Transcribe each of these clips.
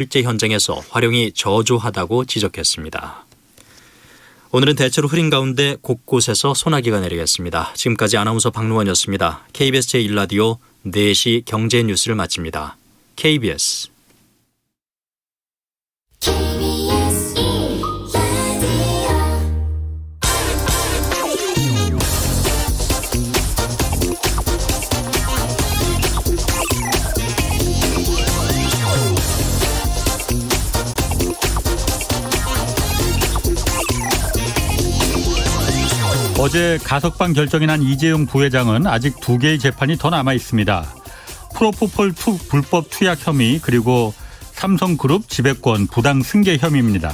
실제 현장에서 활용이 저조하다고 지적했습니다. 오늘은 대체로 흐린 가운데 곳곳에서 소나기가 내리겠습니다. 지금까지 아나운서 박노원이었습니다. KBS 제1라디오 4시 경제 뉴스를 마칩니다. KBS 어제 가석방 결정이 난 이재용 부회장은 아직 2개의 재판이 더 남아 있습니다. 프로포폴 불법 투약 혐의 그리고 삼성그룹 지배권 부당 승계 혐의입니다.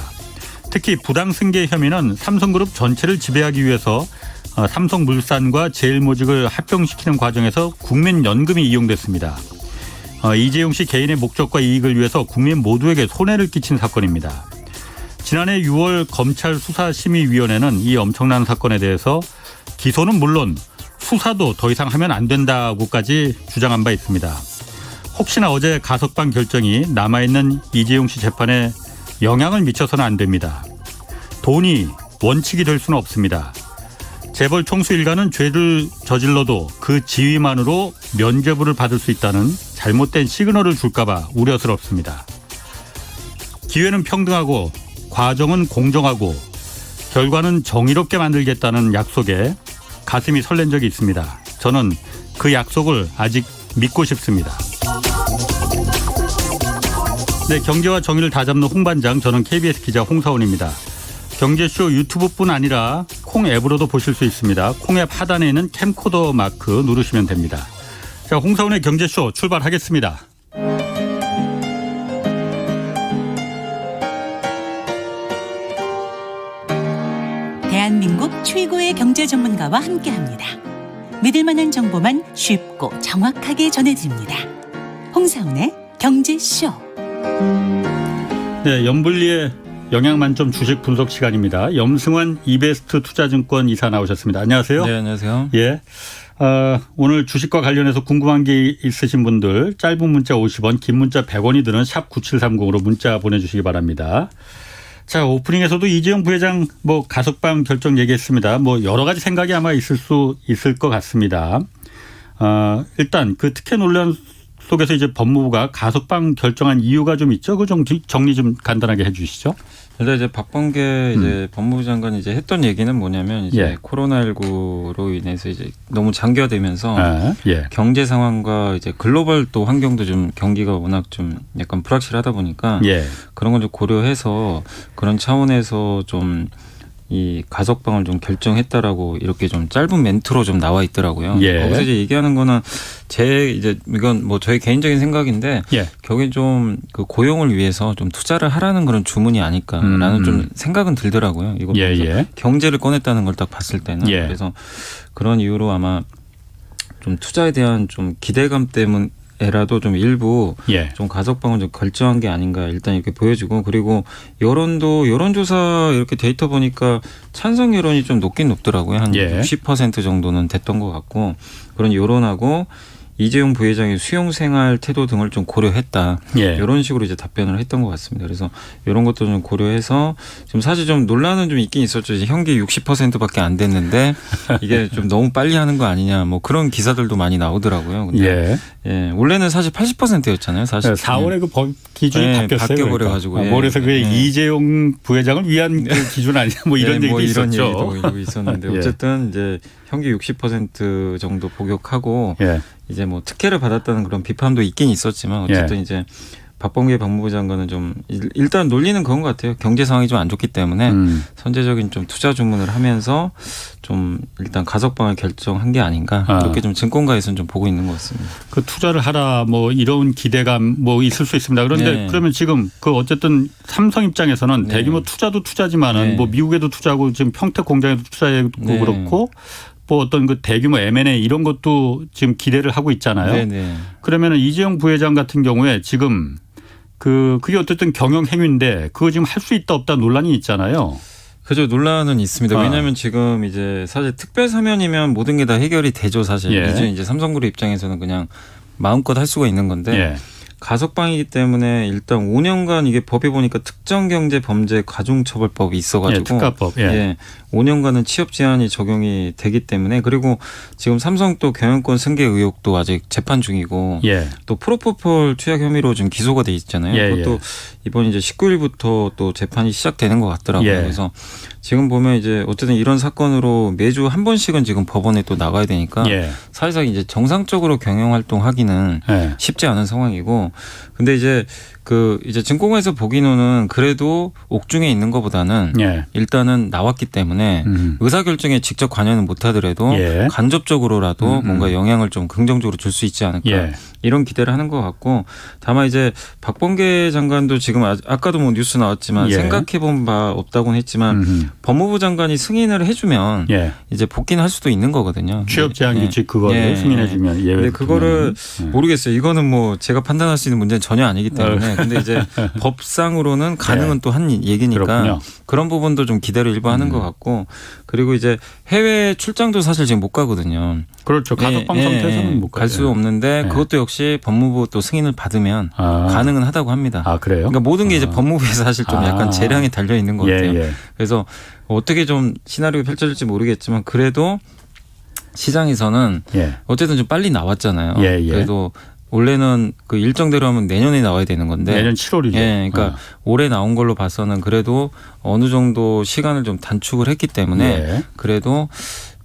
특히 부당 승계 혐의는 삼성그룹 전체를 지배하기 위해서 삼성물산과 제일모직을 합병시키는 과정에서 국민연금이 이용됐습니다. 이재용 씨 개인의 목적과 이익을 위해서 국민 모두에게 손해를 끼친 사건입니다. 지난해 6월 검찰 수사심의위원회는 이 엄청난 사건에 대해서 기소는 물론 수사도 더 이상 하면 안 된다고까지 주장한 바 있습니다. 혹시나 어제 가석방 결정이 남아있는 이재용 씨 재판에 영향을 미쳐서는 안 됩니다. 돈이 원칙이 될 수는 없습니다. 재벌 총수 일가는 죄를 저질러도 그 지위만으로 면죄부를 받을 수 있다는 잘못된 시그널을 줄까 봐 우려스럽습니다. 기회는 평등하고 과정은 공정하고 결과는 정의롭게 만들겠다는 약속에 가슴이 설렌 적이 있습니다. 저는 그 약속을 아직 믿고 싶습니다. 네, 경제와 정의를 다잡는 홍반장, 저는 KBS 기자 홍사원입니다. 경제쇼 유튜브뿐 아니라 콩 앱으로도 보실 수 있습니다. 콩 앱 하단에 있는 캠코더 마크 누르시면 됩니다. 자, 홍사원의 경제쇼 출발하겠습니다. 대한민국 최고의 경제 전문가와 함께합니다. 믿을 만한 정보만 쉽고 정확하게 전해드립니다. 홍사훈의 경제쇼. 네, 염블리의 영양만점 주식 분석 시간입니다. 염승환 이베스트 투자증권 이사 나오셨습니다. 안녕하세요. 네, 안녕하세요. 예. 오늘 주식과 관련해서 궁금한 게 있으신 분들 짧은 문자 50원, 긴 문자 100원이 드는 샵 9730으로 문자 보내주시기 바랍니다. 자, 오프닝에서도 이재용 부회장 가석방 결정 얘기했습니다. 여러 가지 생각이 아마 있을 것 같습니다. 일단 그 특혜 논란 속에서 이제 법무부가 가석방 결정한 이유가 좀 있죠. 그 정리 좀 간단하게 해 주시죠. 일단 이제 박범계 이제 법무부 장관이 이제 했던 얘기는 뭐냐면 이제 코로나19로 인해서 이제 너무 장기화되면서 경제 상황과 이제 글로벌 또 환경도 좀 경기가 워낙 좀 약간 불확실하다 보니까 그런 건 좀 고려해서 그런 차원에서 좀 이 가석방을 좀 결정했다라고 이렇게 좀 짧은 멘트로 좀 나와 있더라고요. 거기서 이제 얘기하는 거는 이건 저의 개인적인 생각인데 결국엔 좀 그 고용을 위해서 좀 투자를 하라는 그런 주문이 아닐까라는 좀 생각은 들더라고요. 이거 경제를 꺼냈다는 걸 딱 봤을 때는 그래서 그런 이유로 아마 좀 투자에 대한 좀 기대감 때문에라도 좀 일부 좀 가석방을 좀 결정한 게 아닌가 일단 이렇게 보여지고, 그리고 여론조사 이렇게 데이터 보니까 찬성 여론이 좀 높긴 높더라고요. 한 60% 정도는 됐던 것 같고, 그런 여론하고 이재용 부회장의 수용생활 태도 등을 좀 고려했다. 이런 식으로 이제 답변을 했던 것 같습니다. 그래서 이런 것도 좀 고려해서 좀 사실 좀 논란은 좀 있긴 있었죠. 이제 현기 60%밖에 안 됐는데 이게 좀 너무 빨리 하는 거 아니냐. 그런 기사들도 많이 나오더라고요. 근데 원래는 사실 80%였잖아요. 사실 4월에 그 법 기준이 바뀌었어요. 바뀌어버려가지고. 그래서 그게 이재용 부회장을 위한 그 기준 아니냐. 이런 얘기도 있었죠. 이런 얘기도 있었는데 어쨌든 이제 현기 60% 정도 복역하고 이제 특혜를 받았다는 그런 비판도 있긴 있었지만 어쨌든 이제 박범계 법무부 장관은 좀 일단 논리는 그런 것 같아요. 경제 상황이 좀 안 좋기 때문에 선제적인 좀 투자 주문을 하면서 좀 일단 가석방을 결정한 게 아닌가 그렇게 좀 증권가에서는 좀 보고 있는 것 같습니다. 그 투자를 하라 이런 기대감 있을 수 있습니다. 그런데 그러면 지금 어쨌든 삼성 입장에서는 대규모 투자도 투자지만은 미국에도 투자하고 지금 평택 공장에도 투자하고 그렇고 어떤 그 대규모 M&A 이런 것도 지금 기대를 하고 있잖아요. 그러면 이재용 부회장 같은 경우에 지금 그게 어쨌든 경영 행위인데 그거 지금 할 수 있다 없다 논란이 있잖아요. 그죠. 논란은 있습니다. 왜냐하면 지금 이제 사실 특별 사면이면 모든 게 다 해결이 되죠. 사실 이제 삼성그룹 입장에서는 그냥 마음껏 할 수가 있는 건데 가석방이기 때문에 일단 5년간 이게 법에 보니까 특정경제범죄 가중처벌법이 있어가지고 특가법. 예, 5년간은 취업 제한이 적용이 되기 때문에 그리고 지금 삼성 또 경영권 승계 의혹도 아직 재판 중이고 또 프로포폴 투약 혐의로 지금 기소가 돼 있잖아요. 그것도 이번 이제 19일부터 또 재판이 시작되는 것 같더라고요. 그래서 지금 보면 이제 어쨌든 이런 사건으로 매주 한 번씩은 지금 법원에 또 나가야 되니까 사실상 이제 정상적으로 경영 활동하기는 쉽지 않은 상황이고 근데 이제 이제 증권가에서 보기로는 그래도 옥중에 있는 것보다는 일단은 나왔기 때문에 의사결정에 직접 관여는 못하더라도 간접적으로라도 뭔가 영향을 좀 긍정적으로 줄 수 있지 않을까 이런 기대를 하는 것 같고 다만 이제 박범계 장관도 지금 아까도 뭐 뉴스 나왔지만 생각해본 바 없다고는 했지만 법무부 장관이 승인을 해주면 이제 복귀는 할 수도 있는 거거든요. 취업 제한 규칙 그거를 승인해주면 예외. 근데 그거를 모르겠어요. 이거는 뭐 제가 판단할 수 있는 문제는 전혀 아니기 때문에 근데 이제 법상으로는 가능은 또 한 얘기니까 그렇군요. 그런 부분도 좀 기대를 일부 하는 것 같고 그리고 이제 해외 출장도 사실 지금 못 가거든요. 그렇죠. 가석방 상태에서는 못 갈 수 없는데 그것도 역시 법무부 또 승인을 받으면 가능은 하다고 합니다. 아 그래요? 그러니까 모든 게 이제 법무부에서 사실 좀 약간 재량이 달려 있는 것 같아요. 그래서 어떻게 좀 시나리오가 펼쳐질지 모르겠지만 그래도 시장에서는 어쨌든 좀 빨리 나왔잖아요. 그래도 원래는 그 일정대로 하면 내년에 나와야 되는 건데 내년 7월이죠. 그러니까 올해 나온 걸로 봐서는 그래도 어느 정도 시간을 좀 단축을 했기 때문에 그래도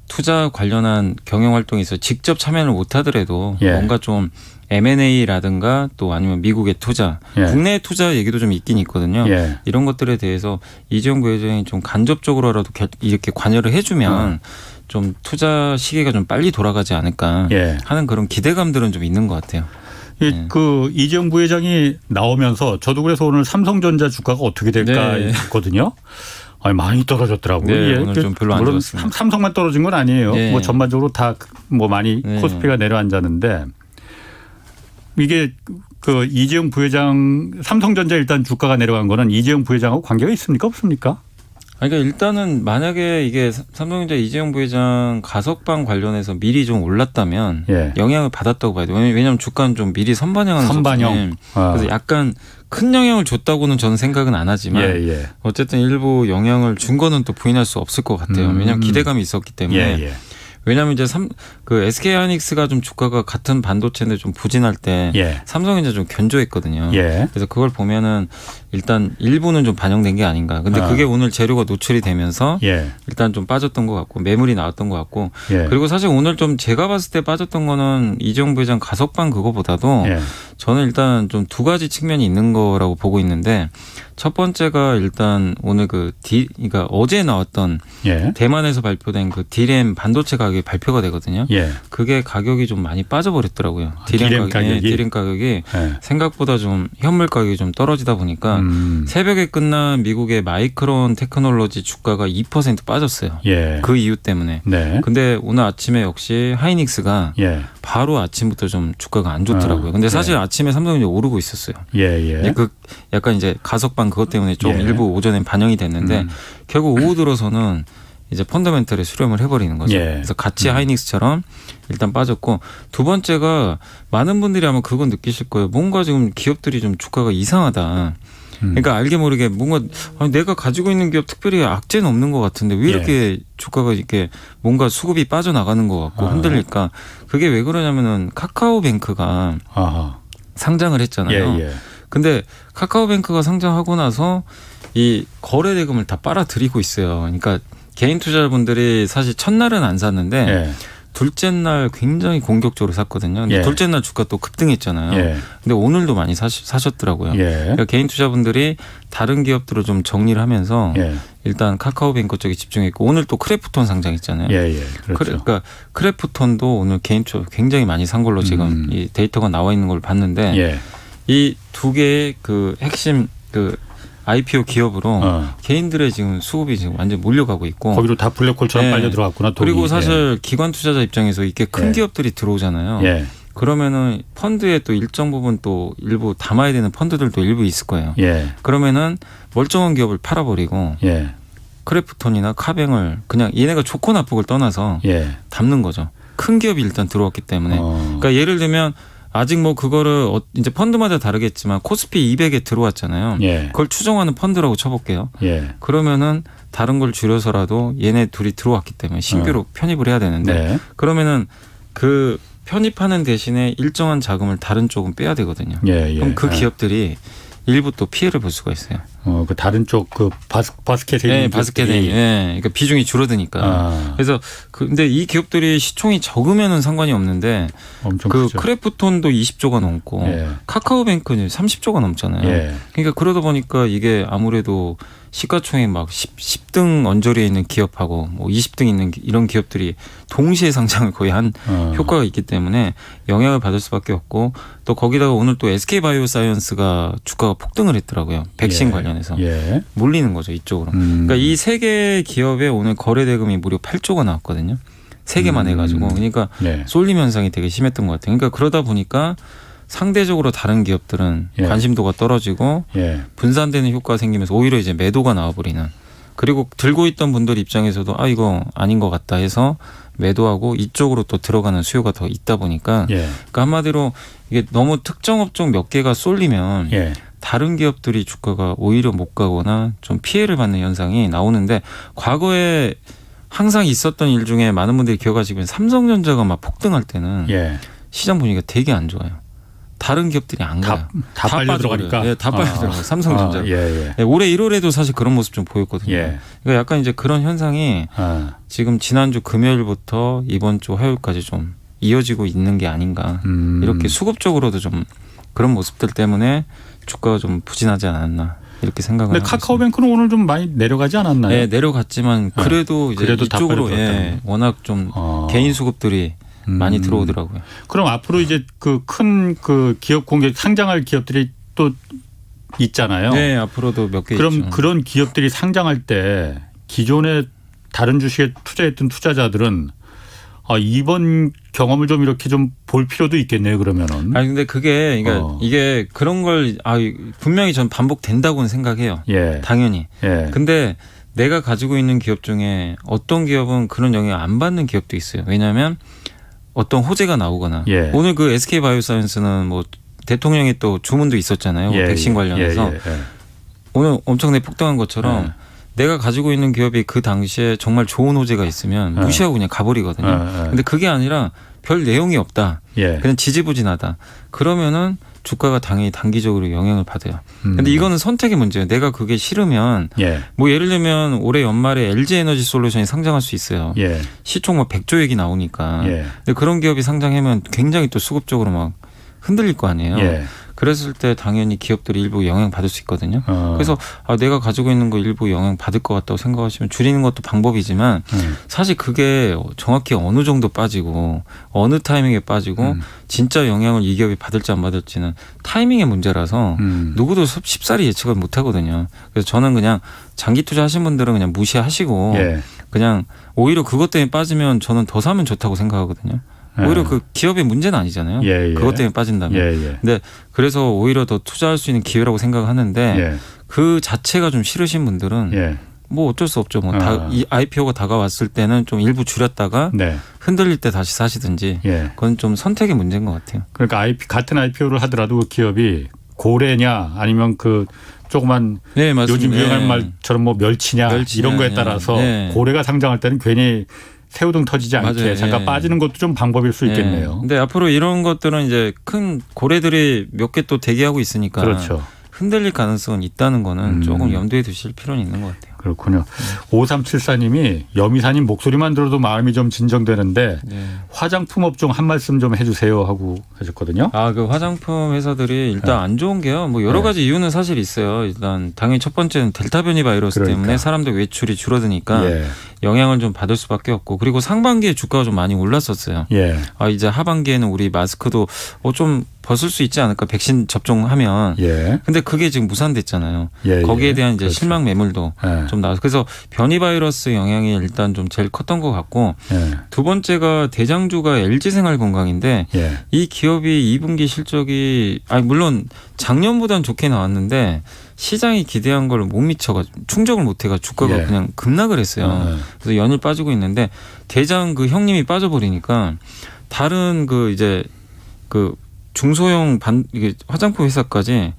투자 관련한 경영 활동에 있어서 직접 참여를 못 하더라도 뭔가 좀 M&A라든가 또 아니면 미국의 투자, 국내 투자 얘기도 좀 있긴 있거든요. 이런 것들에 대해서 이재용 부회장이 좀 간접적으로라도 이렇게 관여를 해주면 좀 투자 시기가 좀 빨리 돌아가지 않을까 하는 그런 기대감들은 좀 있는 것 같아요. 그 이재용 부회장이 나오면서 저도 그래서 오늘 삼성전자 주가가 어떻게 될까 했거든요. 아니, 많이 떨어졌더라고요. 오늘 좀 별로 안 좋았습니다. 삼성만 떨어진 건 아니에요. 뭐 전반적으로 다 뭐 많이 코스피가 내려앉았는데 이게 그 이재용 부회장 삼성전자 일단 주가가 내려간 거는 이재용 부회장하고 관계가 있습니까 없습니까? 그러니까 일단은 만약에 이게 삼성전자 이재용 부회장 가석방 관련해서 미리 좀 올랐다면 영향을 받았다고 봐야 돼요. 왜냐하면 주가는 좀 미리 선반영하는 선반영. 그래서 약간 큰 영향을 줬다고는 저는 생각은 안 하지만 어쨌든 일부 영향을 준 거는 또 부인할 수 없을 것 같아요. 왜냐하면 기대감이 있었기 때문에. 왜냐하면 이제 그 SK 하이닉스가 좀 주가가 같은 반도체인데 좀 부진할 때 삼성이 이제 좀 견조했거든요. 그래서 그걸 보면은 일단 일부는 좀 반영된 게 아닌가. 근데 그게 오늘 재료가 노출이 되면서 일단 좀 빠졌던 것 같고 매물이 나왔던 것 같고 그리고 사실 오늘 좀 제가 봤을 때 빠졌던 거는 이재용 부회장 가석방 그거보다도 저는 일단 좀 두 가지 측면이 있는 거라고 보고 있는데 첫 번째가 일단 오늘 그러니까 어제 나왔던 대만에서 발표된 그 D램 반도체 가격이 발표가 되거든요. 그게 가격이 좀 많이 빠져버렸더라고요. D램 가격이 생각보다 좀 현물 가격이 좀 떨어지다 보니까 새벽에 끝난 미국의 마이크론 테크놀로지 주가가 2% 빠졌어요. 그 이유 때문에. 근데 오늘 아침에 역시 하이닉스가 바로 아침부터 좀 주가가 안 좋더라고요. 근데 사실 아침에 삼성이 이제 오르고 있었어요. 그 약간 이제 가석방 그것 때문에 좀 일부 오전에 반영이 됐는데 결국 오후 들어서는 이제 펀더멘털에 수렴을 해버리는 거죠. 그래서 같이 하이닉스처럼 일단 빠졌고 두 번째가 많은 분들이 아마 그건 느끼실 거예요. 뭔가 지금 기업들이 좀 주가가 이상하다. 그러니까 알게 모르게 뭔가 내가 가지고 있는 기업 특별히 악재는 없는 것 같은데 왜 이렇게 주가가 이렇게 뭔가 수급이 빠져나가는 것 같고 흔들릴까. 그게 왜 그러냐면은 카카오뱅크가 상장을 했잖아요. 근데 카카오뱅크가 상장하고 나서 이 거래 대금을 다 빨아들이고 있어요. 그러니까 개인 투자자분들이 사실 첫날은 안 샀는데 둘째 날 굉장히 공격적으로 샀거든요. 근데 둘째 날 주가 또 급등했잖아요. 근데 오늘도 많이 사셨더라고요. 그러니까 개인 투자분들이 다른 기업들을 좀 정리를 하면서 일단 카카오뱅크 쪽에 집중했고 오늘 또 크래프톤 상장했잖아요. 그렇죠. 그러니까 크래프톤도 오늘 개인 투자 굉장히 많이 산 걸로 지금 이 데이터가 나와 있는 걸 봤는데 이 두 개의 그 핵심 그 IPO 기업으로 개인들의 지금 수급이 지금 완전 몰려가고 있고 거기로 다 블랙홀처럼 빨려 들어갔구나. 그리고 사실 기관 투자자 입장에서 이렇게 큰 기업들이 들어오잖아요. 그러면은 펀드에 또 일정 부분 또 일부 담아야 되는 펀드들도 일부 있을 거예요. 그러면은 멀쩡한 기업을 팔아버리고 크래프톤이나 카뱅을 그냥 얘네가 좋고 나쁘고를 떠나서 담는 거죠. 큰 기업이 일단 들어왔기 때문에. 그러니까 예를 들면 아직 뭐 그거를 이제 펀드마다 다르겠지만 코스피 200에 들어왔잖아요. 예. 그걸 추정하는 펀드라고 쳐볼게요. 예. 그러면은 다른 걸 줄여서라도 얘네 둘이 들어왔기 때문에 신규로 편입을 해야 되는데 네. 그러면은 그 편입하는 대신에 일정한 자금을 다른 쪽은 빼야 되거든요. 예, 예. 그럼 그 기업들이 일부 또 피해를 볼 수가 있어요. 그 다른 쪽 그 바스켓에 있는 바스켓에 그러니까 비중이 줄어드니까. 그래서 근데 이 기업들이 시총이 적으면은 상관이 없는데 엄청 그 크죠. 크래프톤도 20조가 넘고 예. 카카오뱅크는 30조가 넘잖아요. 예. 그러니까 그러다 보니까 이게 아무래도 시가총액 막 10등 언저리에 있는 기업하고 뭐 20등 있는 이런 기업들이 동시에 상장을 거의 한 효과가 있기 때문에 영향을 받을 수밖에 없고 또 거기다가 오늘 또 SK바이오사이언스가 주가가 폭등을 했더라고요. 백신 관련해서. 예. 몰리는 거죠, 이쪽으로. 그러니까 이 세 개 기업에 오늘 거래 대금이 무려 8조가 나왔거든요. 세 개만 해가지고. 그러니까 예. 쏠림 현상이 되게 심했던 것 같아요. 그러니까 그러다 보니까 상대적으로 다른 기업들은 예. 관심도가 떨어지고 예. 분산되는 효과가 생기면서 오히려 이제 매도가 나와버리는. 그리고 들고 있던 분들 입장에서도 이거 아닌 것 같다 해서 매도하고 이쪽으로 또 들어가는 수요가 더 있다 보니까 예. 그러니까 한마디로 이게 너무 특정 업종 몇 개가 쏠리면 예. 다른 기업들이 주가가 오히려 못 가거나 좀 피해를 받는 현상이 나오는데 과거에 항상 있었던 일 중에 많은 분들이 기억하시면 삼성전자가 막 폭등할 때는 예. 시장 분위기가 되게 안 좋아요. 다른 기업들이 안 가요. 다 빨려 들어가니까. 네, 다 빨려 들어가요. 삼성전자. 예, 예. 네, 올해 1월에도 사실 그런 모습 좀 보였거든요. 예. 그러니까 약간 이제 그런 현상이 지금 지난주 금요일부터 이번 주 화요일까지 좀 이어지고 있는 게 아닌가. 이렇게 수급적으로도 좀 그런 모습들 때문에 주가가 좀 부진하지 않았나 이렇게 생각을 근데 하고 카카오뱅크는 오늘 좀 많이 내려가지 않았나요? 네, 내려갔지만 그래도 이제 그래도 이쪽으로 다 워낙 좀 개인 수급들이 많이 들어오더라고요. 그럼 앞으로 이제 그 큰 그 기업 공개 상장할 기업들이 또 있잖아요. 네, 앞으로도 몇 개 그럼 있죠. 그런 기업들이 상장할 때 기존에 다른 주식에 투자했던 투자자들은 이번 경험을 좀 이렇게 좀 볼 필요도 있겠네요. 그러면은. 아니 근데 그게 그러니까 이게 그런 걸 분명히 전 반복된다고는 생각해요. 예. 당연히. 예. 근데 내가 가지고 있는 기업 중에 어떤 기업은 그런 영향 안 받는 기업도 있어요. 왜냐하면 어떤 호재가 나오거나 예. 오늘 그 SK바이오사이언스는 뭐 대통령의 또 주문도 있었잖아요. 예. 백신 관련해서 예. 오늘 엄청나게 폭등한 것처럼 내가 가지고 있는 기업이 그 당시에 정말 좋은 호재가 있으면 무시하고 그냥 가버리거든요. 근데 그게 아니라 별 내용이 없다. 예. 그냥 지지부진하다. 그러면은 주가가 당연히 단기적으로 영향을 받아요. 근데 이거는 선택의 문제예요. 내가 그게 싫으면 뭐 예를 들면 올해 연말에 LG에너지 솔루션이 상장할 수 있어요. 시총 뭐 100조 얘기 나오니까. 근데 그런 기업이 상장하면 굉장히 또 수급적으로 막 흔들릴 거 아니에요. 그랬을 때 당연히 기업들이 일부 영향 받을 수 있거든요. 그래서 내가 가지고 있는 거 일부 영향 받을 것 같다고 생각하시면 줄이는 것도 방법이지만 사실 그게 정확히 어느 정도 빠지고 어느 타이밍에 빠지고 진짜 영향을 이 기업이 받을지 안 받을지는 타이밍의 문제라서 누구도 쉽사리 예측을 못 하거든요. 그래서 저는 그냥 장기 투자하신 분들은 그냥 무시하시고 그냥 오히려 그것 때문에 빠지면 저는 더 사면 좋다고 생각하거든요. 오히려 그 기업의 문제는 아니잖아요. 그것 때문에 빠진다면. 근데 그래서 오히려 더 투자할 수 있는 기회라고 생각하는데 그 자체가 좀 싫으신 분들은 뭐 어쩔 수 없죠. 뭐 이 IPO가 다가왔을 때는 좀 일부 줄였다가 흔들릴 때 다시 사시든지 그건 좀 선택의 문제인 것 같아요. 그러니까 같은 IPO를 하더라도 그 기업이 고래냐 아니면 그 조그만 요즘 유행할 말처럼 뭐 멸치냐 이런 거에 따라서 고래가 상장할 때는 괜히 새우등 터지지 않게 잠깐 빠지는 것도 좀 방법일 수 있겠네요. 근데 앞으로 이런 것들은 이제 큰 고래들이 몇 개 또 대기하고 있으니까 그렇죠. 흔들릴 가능성은 있다는 거는 조금 염두에 두실 필요는 있는 것 같아요. 그렇군요. 5374님이 여미사님 목소리만 들어도 마음이 좀 진정되는데 화장품 업종 한 말씀 좀 해주세요 하고 하셨거든요. 그 화장품 회사들이 일단 안 좋은 게요. 뭐 여러 가지 이유는 사실 있어요. 일단 당연히 첫 번째는 델타 변이 바이러스 때문에 사람들 외출이 줄어드니까 영향을 좀 받을 수밖에 없고 그리고 상반기에 주가가 좀 많이 올랐었어요. 이제 하반기에는 우리 마스크도 좀 벗을 수 있지 않을까 백신 접종하면. 근데 그게 지금 무산됐잖아요. 거기에 대한 이제 실망 매물도 좀 나와서 그래서 변이 바이러스 영향이 일단 좀 제일 컸던 것 같고 두 번째가 대장주가 LG생활건강인데 이 기업이 2분기 실적이 물론 작년보다는 좋게 나왔는데 시장이 기대한 걸 못 미쳐가지고 충족을 못해가 주가가 그냥 급락을 했어요. 그래서 연일 빠지고 있는데 대장 그 형님이 빠져버리니까 다른 그 이제 그 중소형 이게 화장품 회사까지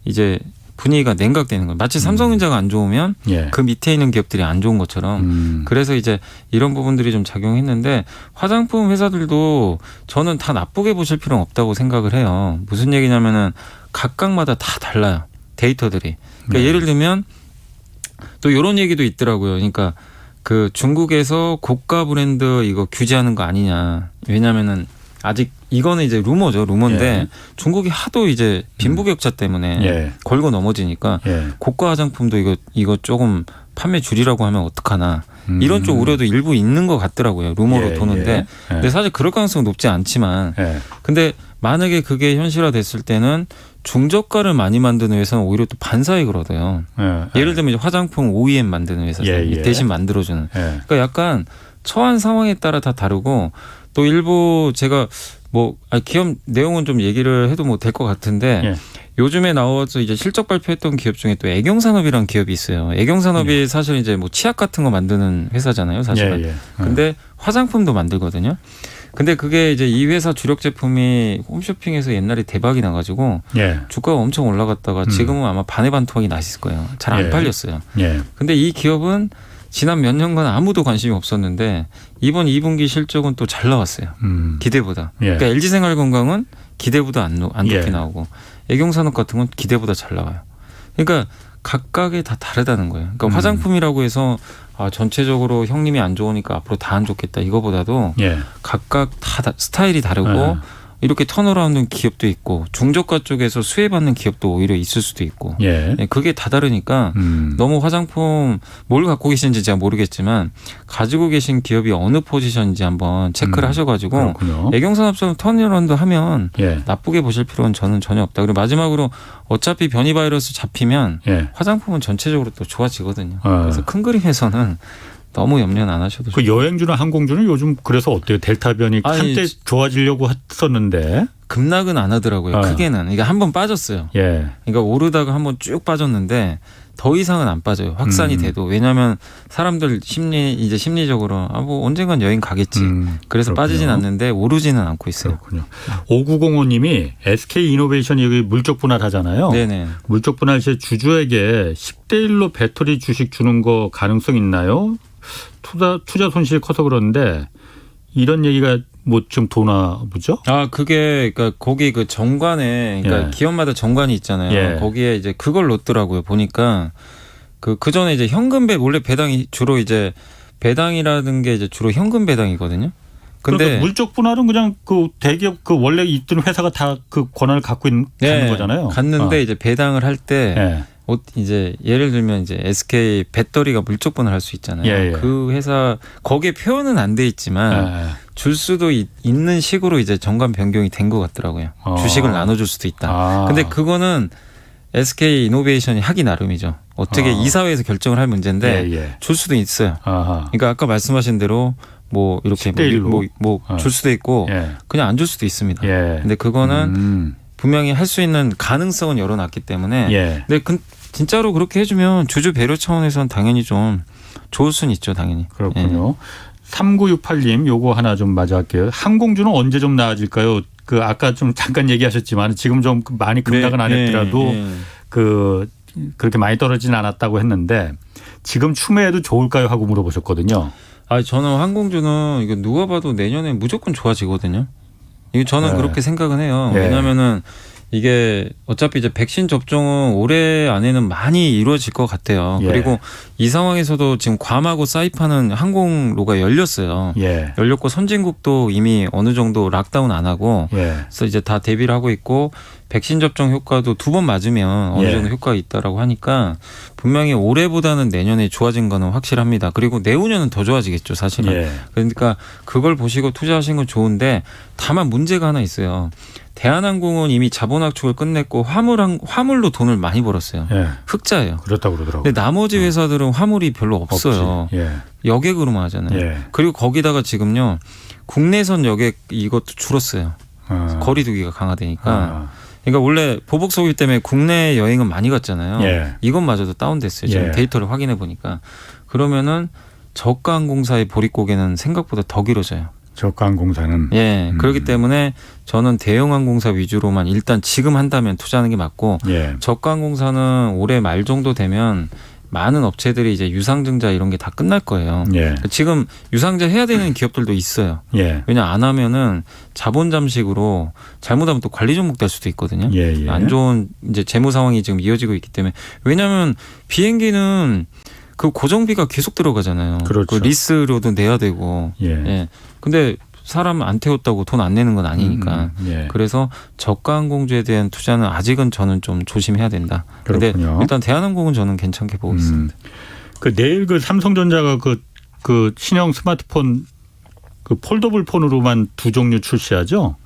이제 분위기가 냉각되는 거예요. 마치 삼성전자가 안 좋으면 예. 그 밑에 있는 기업들이 안 좋은 것처럼 그래서 이제 이런 부분들이 좀 작용했는데 화장품 회사들도 저는 다 나쁘게 보실 필요는 없다고 생각을 해요. 무슨 얘기냐면은 각각마다 다 달라요. 데이터들이. 그러니까 예를 들면 또 이런 얘기도 있더라고요. 그러니까 그 중국에서 고가 브랜드 이거 규제하는 거 아니냐. 왜냐면은 아직 이거는 이제 루머인데 예. 중국이 하도 이제 빈부격차 때문에 예. 걸고 넘어지니까 예. 고가 화장품도 이거 조금 판매 줄이라고 하면 어떡하나 이런 쪽 우려도 일부 있는 것 같더라고요. 루머로 예. 도는데 예. 근데 사실 그럴 가능성은 높지 않지만 예. 근데 만약에 그게 현실화됐을 때는 중저가를 많이 만드는 회사는 오히려 또 반사익을 얻어요. 예. 예를 들면 이제 화장품 OEM 만드는 회사 예. 대신 만들어주는. 예. 그러니까 약간 처한 상황에 따라 다 다르고 또 일부 제가 뭐 기업 내용은 좀 얘기를 해도 뭐 될 것 같은데 예. 요즘에 나와서 이제 실적 발표했던 기업 중에 또 애경산업이라는 기업이 있어요. 애경산업이 사실 이제 뭐 치약 같은 거 만드는 회사잖아요, 사실은. 예. 근데 화장품도 만들거든요. 근데 그게 이제 이 회사 주력 제품이 홈쇼핑에서 옛날에 대박이 나가지고 예. 주가가 엄청 올라갔다가 지금은 아마 반의 반토막이 났을 거예요. 잘 안 예. 팔렸어요. 예. 근데 이 기업은 지난 몇 년간 아무도 관심이 없었는데 이번 2분기 실적은 또 잘 나왔어요. 기대보다. 예. 그러니까 LG생활건강은 기대보다 안 좋게 예. 나오고 애경산업 같은 건 기대보다 잘 나와요. 그러니까 각각에 다 다르다는 거예요. 그러니까 화장품이라고 해서 전체적으로 형님이 안 좋으니까 앞으로 다 안 좋겠다 이거보다도 예. 각각 다 스타일이 다르고 이렇게 턴어라운드 기업도 있고 중저가 쪽에서 수혜받는 기업도 오히려 있을 수도 있고 예. 그게 다 다르니까 너무 화장품 뭘 갖고 계신지 제가 모르겠지만 가지고 계신 기업이 어느 포지션인지 한번 체크를 하셔가지고 그렇군요. 애경산업처럼 턴어라운드 하면 예. 나쁘게 보실 필요는 저는 전혀 없다. 그리고 마지막으로 어차피 변이 바이러스 잡히면 예. 화장품은 전체적으로 또 좋아지거든요. 그래서 큰 그림에서는 너무 염려는 안 하셔도 그 여행주나 항공주는 요즘 그래서 어때요? 델타 변이 한때 좋아지려고 했었는데 급락은 안 하더라고요. 크게는. 그러니까 한번 빠졌어요. 예. 그러니까 오르다가 한번 쭉 빠졌는데 더 이상은 안 빠져요. 확산이 돼도. 왜냐하면 사람들 심리적으로 뭐 언젠간 여행 가겠지. 그래서 그렇군요. 빠지진 않는데 오르지는 않고 있어요. 그렇군요. 5905님이 SK 이노베이션이 여기 물적 분할하잖아요. 네네. 물적 분할 시 주주에게 10대 1로 배터리 주식 주는 거 가능성 있나요? 투자 손실이 커서 그러는데 이런 얘기가 뭐 좀 도나 보죠? 그게 그러니까 거기 그 정관에 그러니까 예. 기업마다 정관이 있잖아요. 예. 거기에 이제 그걸 놓더라고요. 보니까 그 전에 이제 현금 원래 배당이 주로 이제 배당이라는 게 이제 주로 현금 배당이거든요. 근데 그러니까 물적 분할은 그냥 그 대기업 그 원래 있던 회사가 다 그 권한을 갖고 있는 거잖아요. 갔는데 이제 배당을 할 때 예. 이제 예를 들면 이제 SK 배터리가 물적 분할할 수 있잖아요. 예. 그 회사 거기에 표현은 안 돼 있지만 줄 수도 있는 식으로 이제 정관 변경이 된 것 같더라고요. 주식을 나눠줄 수도 있다. 근데 그거는 SK 이노베이션이 하기 나름이죠. 어떻게 이사회에서 결정을 할 문제인데 줄 수도 있어요. 그러니까 아까 말씀하신 대로 뭐 이렇게 줄 수도 있고 그냥 안 줄 수도 있습니다. 근데 그거는 분명히 할 수 있는 가능성은 열어놨기 때문에 근데 진짜로 그렇게 해주면 주주 배려 차원에서는 당연히 좀 좋을 수는 있죠. 당연히. 그렇군요. 3968님 요거 하나 좀 마저 할게요. 항공주는 언제 좀 나아질까요? 그 아까 좀 잠깐 얘기하셨지만 지금 좀 많이 급락은 안 했더라도 그렇게 많이 떨어지진 않았다고 했는데 지금 추매해도 좋을까요? 하고 물어보셨거든요. 저는 항공주는 이거 누가 봐도 내년에 무조건 좋아지거든요. 이거 저는 그렇게 생각은 해요. 왜냐하면은 이게 어차피 이제 백신 접종은 올해 안에는 많이 이루어질 것 같아요. 그리고 이 상황에서도 지금 괌하고 사이판은 항공로가 열렸어요. 열렸고 선진국도 이미 어느 정도 락다운 안 하고 그래서 이제 다 대비를 하고 있고 백신 접종 효과도 2번 맞으면 어느 정도 효과가 있다라고 하니까 분명히 올해보다는 내년에 좋아진 거는 확실합니다. 그리고 내후년은 더 좋아지겠죠, 사실은. 그러니까 그걸 보시고 투자하신 건 좋은데 다만 문제가 하나 있어요. 대한항공은 이미 자본 확축을 끝냈고 화물로 돈을 많이 벌었어요. 흑자예요. 그렇다고 그러더라고요. 근데 나머지 회사들은 화물이 별로 없어요. 여객으로만 하잖아요. 그리고 거기다가 지금요. 국내선 여객 이것도 줄었어요. 거리 두기가 강화되니까. 그러니까 원래 보복 소비 때문에 국내 여행은 많이 갔잖아요. 이것마저도 다운됐어요. 지금 데이터를 확인해 보니까. 그러면은 저가 항공사의 보릿고개는 생각보다 더 길어져요. 저가항공사는. 예. 그렇기 때문에 저는 대형항공사 위주로만 일단 지금 한다면 투자하는 게 맞고 예. 저가항공사는 올해 말 정도 되면 많은 업체들이 이제 유상증자 이런 게 다 끝날 거예요. 예. 지금 유상증자 해야 되는 기업들도 있어요. 예. 왜냐 안 하면은 자본 잠식으로 잘못하면 또 관리 종목 될 수도 있거든요. 예. 예. 안 좋은 이제 재무 상황이 지금 이어지고 있기 때문에 왜냐하면 비행기는 그 고정비가 계속 들어가잖아요. 그렇죠. 그 리스료도 내야 되고. 예. 예. 근데 사람 안 태웠다고 돈 안 내는 건 아니니까. 예. 그래서 저가 항공주에 대한 투자는 아직은 저는 좀 조심해야 된다. 그런데 일단 대한항공은 저는 괜찮게 보고 있습니다. 그 내일 그 삼성전자가 그 신형 스마트폰 그 폴더블 폰으로만 2종류 출시하죠?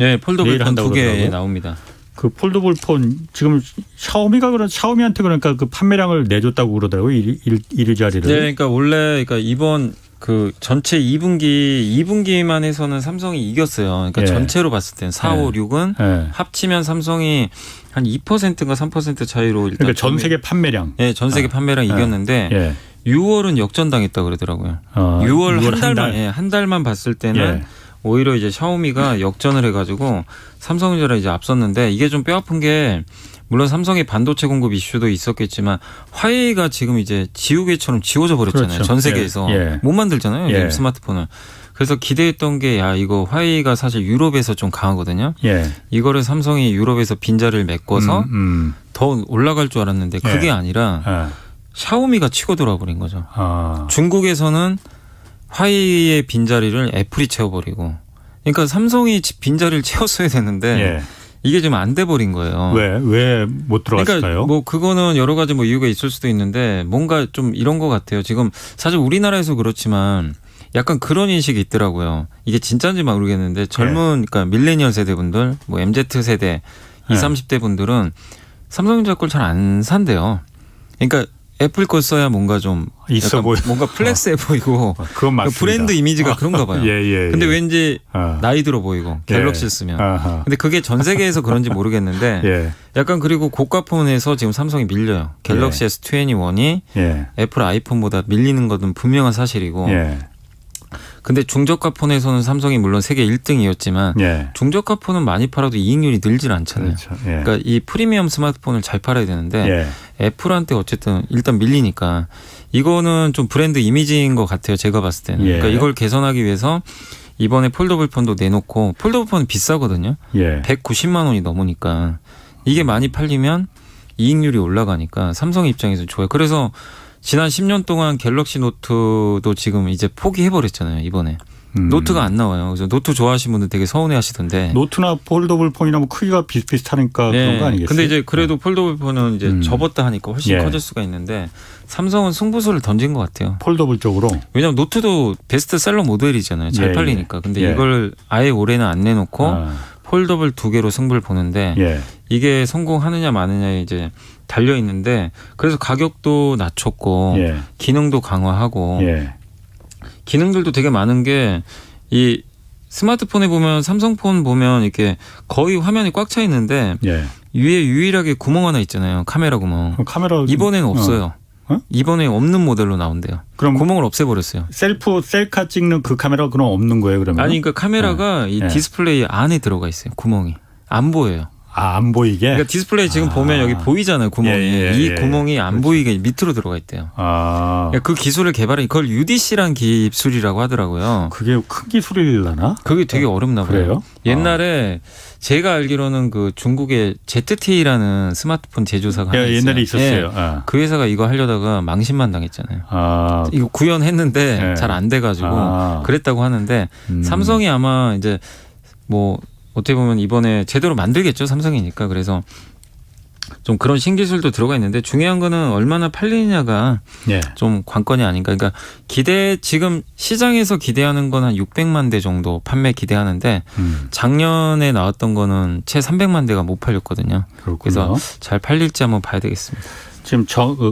예, 폴더블 폰 2개 나옵니다. 그 폴더블 폰 지금 샤오미한테 그러니까 그 판매량을 내줬다고 그러더라고요. 1위자리를. 네, 그러니까 원래 이번 그 전체 2분기만 해서는 삼성이 이겼어요. 그러니까 예. 전체로 봤을 때는 4, 5, 6은 예. 합치면 삼성이 한 2%인가 3% 차이로 일단 그러니까 전 세계 판매량. 네, 전 세계 판매량 이겼는데 예. 6월은 역전당했다 그러더라고요. 6월 한 달만 봤을 때는 예. 오히려 이제 샤오미가 역전을 해가지고 삼성전자를 이제 앞섰는데 이게 좀 뼈아픈 게 물론 삼성의 반도체 공급 이슈도 있었겠지만 화웨이가 지금 이제 지우개처럼 지워져 버렸잖아요. 그렇죠. 전 세계에서 예. 못 만들잖아요. 예. 스마트폰을. 그래서 기대했던 게 야 이거 화웨이가 사실 유럽에서 좀 강하거든요. 예. 이거를 삼성이 유럽에서 빈자리를 메꿔서 더 올라갈 줄 알았는데 그게 아니라 샤오미가 치고 돌아버린 거죠. 중국에서는 화웨이의 빈자리를 애플이 채워버리고 그러니까 삼성이 빈자리를 채웠어야 되는데 예. 이게 좀 안 돼 버린 거예요. 왜 못 들어갔을까요? 그러니까 뭐 그거는 여러 가지 뭐 이유가 있을 수도 있는데 뭔가 좀 이런 것 같아요. 지금 사실 우리나라에서 그렇지만 약간 그런 인식이 있더라고요. 이게 진짜인지 모르겠는데 젊은 그러니까 밀레니얼 세대분들 뭐 MZ 세대 20, 30대 분들은 삼성전자 걸 잘 안 산대요. 그러니까 애플 거 써야 뭔가 좀 있어 보여. 뭔가 플렉스해 보이고 그건 맞습니다. 브랜드 이미지가 그런가 봐요. 예. 근데 왠지 나이 들어 보이고 갤럭시 쓰면. 근데 그게 전 세계에서 그런지 모르겠는데 예. 약간 그리고 고가폰에서 지금 삼성이 밀려요. 갤럭시 S21이 애플 아이폰보다 밀리는 것은 분명한 사실이고 근데 중저가 폰에서는 삼성이 물론 세계 1등이었지만 중저가 폰은 많이 팔아도 이익률이 늘질 않잖아요. 그렇죠. 그러니까 이 프리미엄 스마트폰을 잘 팔아야 되는데 애플한테 어쨌든 일단 밀리니까 이거는 좀 브랜드 이미지인 것 같아요. 제가 봤을 때는. 그러니까 이걸 개선하기 위해서 이번에 폴더블 폰도 내놓고 폴더블 폰은 비싸거든요. 190만 원이 넘으니까 이게 많이 팔리면 이익률이 올라가니까 삼성 입장에서 좋아요. 그래서 지난 10년 동안 갤럭시 노트도 지금 이제 포기해버렸잖아요. 이번에. 노트가 안 나와요. 그래서 노트 좋아하시는 분들 되게 서운해하시던데. 노트나 폴더블 폰이나 뭐 크기가 비슷비슷하니까 그런 거 아니겠어요? 근데 이제 그래도 폴더블 폰은 이제 접었다 하니까 훨씬 커질 수가 있는데 삼성은 승부수를 던진 것 같아요. 폴더블 쪽으로. 왜냐하면 노트도 베스트셀러 모델이잖아요. 잘 팔리니까. 근데 이걸 아예 올해는 안 내놓고 폴더블 2개로 승부를 보는데 이게 성공하느냐 마느냐에 이제 달려 있는데 그래서 가격도 낮췄고 기능도 강화하고 기능들도 되게 많은 게 이 스마트폰에 보면 삼성폰 보면 이렇게 거의 화면이 꽉 차 있는데 위에 유일하게 구멍 하나 있잖아요. 카메라 구멍. 이번에는 없어요. 이번에 없는 모델로 나온대요. 그럼 구멍을 없애버렸어요. 셀카 찍는 그 카메라 그럼 없는 거예요, 그러면? 아니, 그러니까 카메라가 이 디스플레이 안에 들어가 있어요. 구멍이 안 보여요. 안 보이게? 그러니까 디스플레이 지금 보면 여기 보이잖아요, 구멍이. 이 구멍이 안 보이게 밑으로 들어가 있대요. 그러니까 그 기술을 개발한 그걸 UDC란 기술이라고 하더라고요. 그게 큰 기술이려나? 그게 되게 어렵나 봐요. 그래요? 옛날에 제가 알기로는 그 중국의 ZTE라는 스마트폰 제조사가 하나 있어요. 옛날에 있었어요. 그 회사가 이거 하려다가 망신만 당했잖아요. 이거 구현했는데 잘 안 돼가지고 그랬다고 하는데 삼성이 아마 이제 뭐 어떻게 보면 이번에 제대로 만들겠죠. 삼성이니까. 그래서 좀 그런 신기술도 들어가 있는데 중요한 거는 얼마나 팔리느냐가 좀 관건이 아닌가. 그러니까 지금 시장에서 기대하는 건 한 600만 대 정도 판매 기대하는데 작년에 나왔던 거는 채 300만 대가 못 팔렸거든요. 그렇군요. 그래서 잘 팔릴지 한번 봐야 되겠습니다. 지금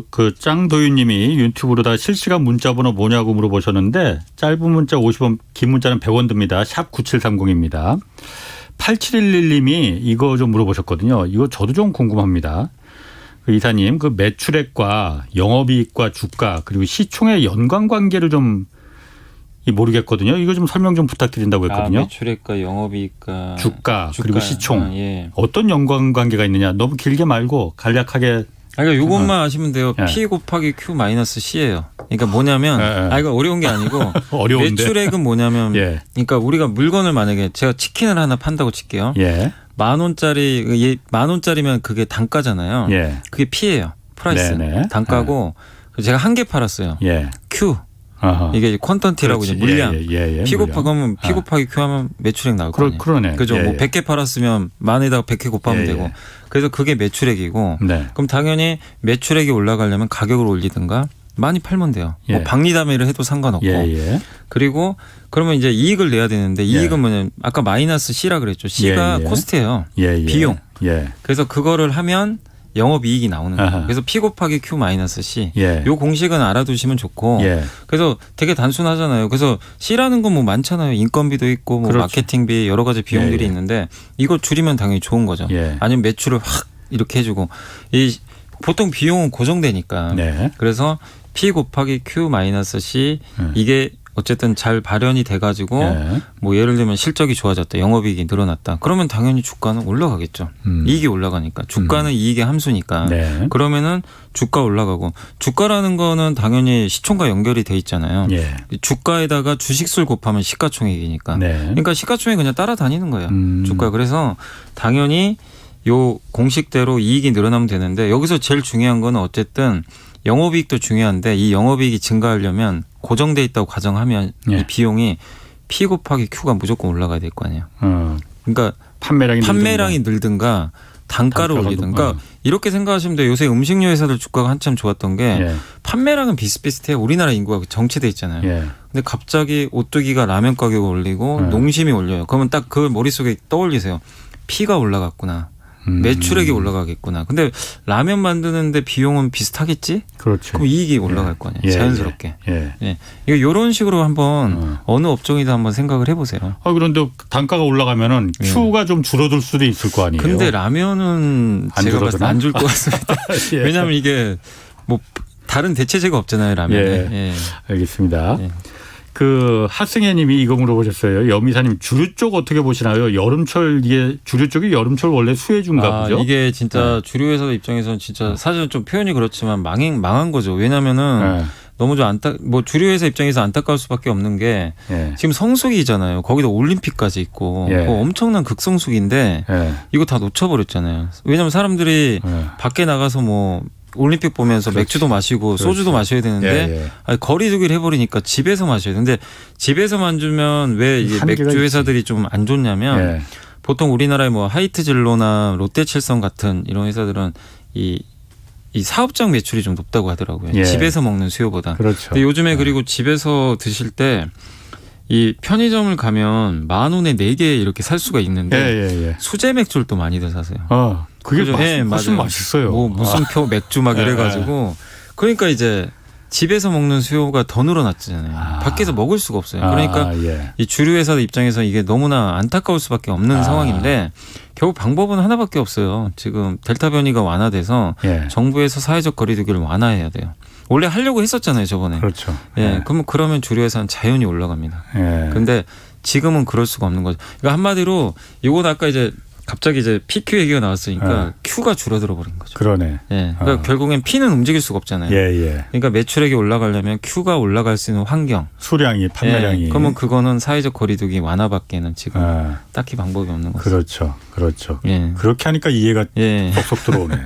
그 짱도윤님이 유튜브로다 실시간 문자번호 뭐냐고 물어보셨는데 짧은 문자 50원, 긴 문자는 100원 듭니다. 샵 9730입니다. 8711님이 이거 좀 물어보셨거든요. 이거 저도 좀 궁금합니다. 그 이사님, 그 매출액과 영업이익과 주가 그리고 시총의 연관관계를 좀 모르겠거든요. 이거 좀 설명 좀 부탁드린다고 했거든요. 매출액과 영업이익과 주가 그리고 시총 예. 어떤 연관관계가 있느냐. 너무 길게 말고 간략하게. 그러니까 이것만 아시면 돼요. P 곱하기 Q 마이너스 C예요. 그러니까 뭐냐면 이거 어려운 게 아니고 어려운데. 매출액은 뭐냐면 그러니까 우리가 물건을 만약에 제가 치킨을 하나 판다고 칠게요. 10,000원짜리면 그게 단가잖아요. 그게 P예요. 프라이스. 네네. 단가고 제가 한 개 팔았어요. Q. 이게 퀀턴티라고 이제 물량. P 곱하면 P 곱하기 Q 하면 매출액 나올 거예요. 그러네. 그죠? 뭐 100개 팔았으면 만에다가 100개 곱하면 되고. 그래서 그게 매출액이고. 그럼 당연히 매출액이 올라가려면 가격을 올리든가 많이 팔면 돼요. 뭐 박리담회를 해도 상관없고. 그리고 그러면 이제 이익을 내야 되는데 이익은 뭐냐면 아까 마이너스 C라 그랬죠. C가 코스트예요. 비용. 그래서 그거를 하면 영업이익이 나오는 거예요. 그래서 P 곱하기 Q 마이너스 C. 요 공식은 알아두시면 좋고. 그래서 되게 단순하잖아요. 그래서 C라는 건 뭐 많잖아요. 인건비도 있고 뭐 마케팅비 여러 가지 비용들이 있는데 이거 줄이면 당연히 좋은 거죠. 아니면 매출을 확 이렇게 해주고. 보통 비용은 고정되니까. 그래서 P 곱하기 Q 마이너스 C 이게 어쨌든 잘 발현이 돼가지고 뭐 예를 들면 실적이 좋아졌다. 영업이익이 늘어났다. 그러면 당연히 주가는 올라가겠죠. 이익이 올라가니까. 주가는 이익의 함수니까. 그러면은 주가 올라가고 주가라는 거는 당연히 시총과 연결이 돼 있잖아요. 주가에다가 주식수를 곱하면 시가총액이니까. 그러니까 시가총액 그냥 따라다니는 거예요. 주가. 그래서 당연히 요 공식대로 이익이 늘어나면 되는데 여기서 제일 중요한 거는 어쨌든 영업이익도 중요한데 이 영업이익이 증가하려면 고정돼 있다고 가정하면 이 비용이 P 곱하기 Q가 무조건 올라가야 될 거 아니에요. 그러니까 판매량이 늘든가 단가를 올리든가 이렇게 생각하시면 돼요. 요새 음식료 회사들 주가가 한참 좋았던 게 판매량은 비슷비슷해요. 우리나라 인구가 정체돼 있잖아요. 근데 갑자기 오뚜기가 라면 가격을 올리고 농심이 올려요. 그러면 딱 그 머릿속에 떠올리세요. P가 올라갔구나. 매출액이 올라가겠구나. 근데 라면 만드는데 비용은 비슷하겠지? 그렇죠. 그럼 이익이 올라갈 거 아니에요. 자연스럽게. 이거 이런 식으로 한번 어느 업종이든 한번 생각을 해보세요. 그런데 단가가 올라가면은 Q가 좀 줄어들 수도 있을 거 아니에요. 근데 라면은 제가 봤을 때 안 줄 것 같습니다. 왜냐하면 이게 뭐 다른 대체제가 없잖아요. 라면에. 알겠습니다. 그 하승혜님이 이거 물어보셨어요. 여미사님 주류 쪽 어떻게 보시나요? 여름철 이게 주류 쪽이 여름철 원래 수혜주인가 보죠? 이게 진짜 주류 회사 입장에서는 진짜 사실 좀 표현이 그렇지만 망한 거죠. 왜냐하면은 너무 좀 뭐 주류 회사 입장에서 안타까울 수밖에 없는 게 지금 성수기잖아요. 거기다 올림픽까지 있고 엄청난 극성수기인데 이거 다 놓쳐버렸잖아요. 왜냐하면 사람들이 밖에 나가서 뭐 올림픽 보면서 맥주도 마시고 소주도 마셔야 되는데 거리두기를 해버리니까 집에서 마셔야 되는데 집에서 마시면 왜 이제 맥주 회사들이 좀 안 좋냐면 보통 우리나라의 뭐 하이트진로나 롯데칠성 같은 이런 회사들은 이 사업장 매출이 좀 높다고 하더라고요. 집에서 먹는 수요보다. 근데 요즘에 그리고 집에서 드실 때 이 편의점을 가면 10,000원에 4개 이렇게 살 수가 있는데 수제 맥주를 또 많이들 사세요. 그게 훨씬 맛있어요. 뭐 무슨 표 맥주 막 이래가지고 그러니까 이제 집에서 먹는 수요가 더 늘어났잖아요. 밖에서 먹을 수가 없어요. 그러니까 이 주류 회사 입장에서 이게 너무나 안타까울 수밖에 없는 상황인데 결국 방법은 하나밖에 없어요. 지금 델타 변이가 완화돼서 정부에서 사회적 거리두기를 완화해야 돼요. 원래 하려고 했었잖아요, 저번에. 그렇죠. 그러면 주류 회사는 자연히 올라갑니다. 근데 지금은 그럴 수가 없는 거죠. 그러니까 한마디로 이건 아까 이제 갑자기 이제 PQ 얘기가 나왔으니까 Q가 줄어들어 버린 거죠. 그러네. 그러니까 결국엔 P는 움직일 수가 없잖아요. 그러니까 매출액이 올라가려면 Q가 올라갈 수 있는 환경. 수량이, 판매량이. 그러면 그거는 사회적 거리두기 완화밖에는 지금 딱히 방법이 없는 거죠. 그렇죠. 그렇게 하니까 이해가 쏙쏙 들어오네.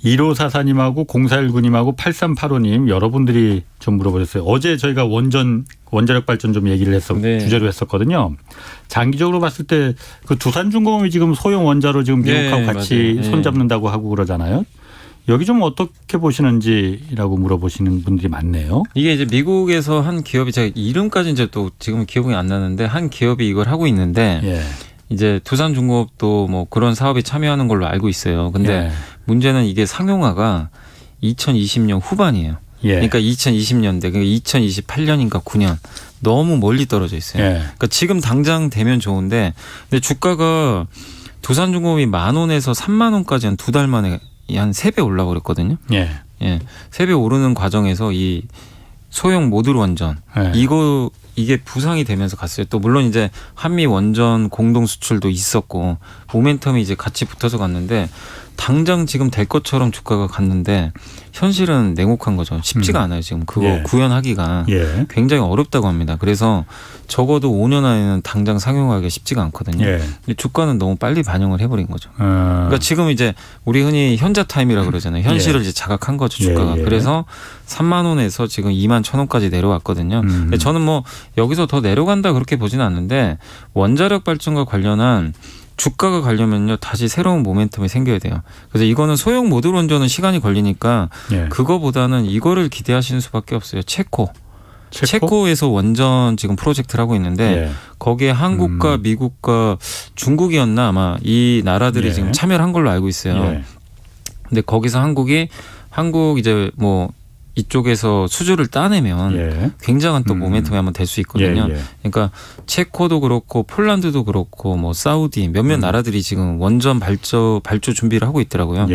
1544님하고 0419님하고 8385님 여러분들이 좀 물어보셨어요. 어제 저희가 원자력 발전 좀 얘기를 주제로 했었거든요. 장기적으로 봤을 때 그 두산중공업이 지금 소형 원자로 지금 미국하고 같이 손잡는다고 하고 그러잖아요. 여기 좀 어떻게 보시는지라고 물어보시는 분들이 많네요. 이게 이제 미국에서 한 기업이 제가 이름까지 이제 또 지금은 기억이 안 나는데 한 기업이 이걸 하고 있는데 이제 두산중공업도 뭐 그런 사업에 참여하는 걸로 알고 있어요. 근데 문제는 이게 상용화가 2020년 후반이에요. 그러니까 2020년대, 그러니까 2028년인가 9년 너무 멀리 떨어져 있어요. 그러니까 지금 당장 되면 좋은데, 근데 주가가 두산중공업이 10,000원에서 30,000원까지 한 2달 만에 한 3배 올라버렸거든요. 3배 오르는 과정에서 이 소형 모듈 원전 이게 부상이 되면서 갔어요. 또 물론 이제 한미 원전 공동 수출도 있었고 모멘텀이 이제 같이 붙어서 갔는데 당장 지금 될 것처럼 주가가 갔는데 현실은 냉혹한 거죠. 쉽지가 않아요. 지금 그거 구현하기가 굉장히 어렵다고 합니다. 그래서 적어도 5년 안에는 당장 상용하기가 쉽지가 않거든요. 주가는 너무 빨리 반영을 해버린 거죠. 그러니까 지금 이제 우리 흔히 현자 타임이라고 그러잖아요. 현실을 이제 자각한 거죠. 주가가. 그래서 3만 원에서 지금 2만 1,000원까지 내려왔거든요. 근데 저는 뭐 여기서 더 내려간다 그렇게 보지는 않는데 원자력 발전과 관련한 주가가 가려면요 다시 새로운 모멘텀이 생겨야 돼요. 그래서 이거는 소형 모듈 원전은 시간이 걸리니까 그거보다는 이거를 기대하시는 수밖에 없어요. 체코에서 원전 지금 프로젝트를 하고 있는데 거기에 한국과 미국과 중국이었나 아마 이 나라들이 지금 참여를 한 걸로 알고 있어요. 근데 거기서 한국 이제 뭐 이쪽에서 수주를 따내면 굉장한 또 모멘텀이 한번 될 수 있거든요. 그러니까 체코도 그렇고 폴란드도 그렇고 뭐 사우디 몇몇 나라들이 지금 원전 발주 준비를 하고 있더라고요.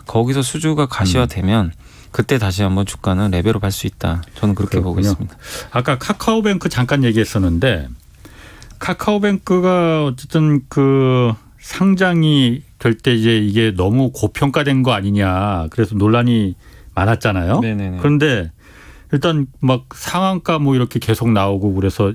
거기서 수주가 가시화되면 그때 다시 한번 주가는 레벨업 할 수 있다. 저는 그렇게 보고 있습니다. 아까 카카오뱅크 잠깐 얘기했었는데 카카오뱅크가 어쨌든 그 상장이 될 때 이제 이게 너무 고평가된 거 아니냐. 그래서 논란이 많았잖아요. 네네네. 그런데 일단 막 상한가 뭐 이렇게 계속 나오고 그래서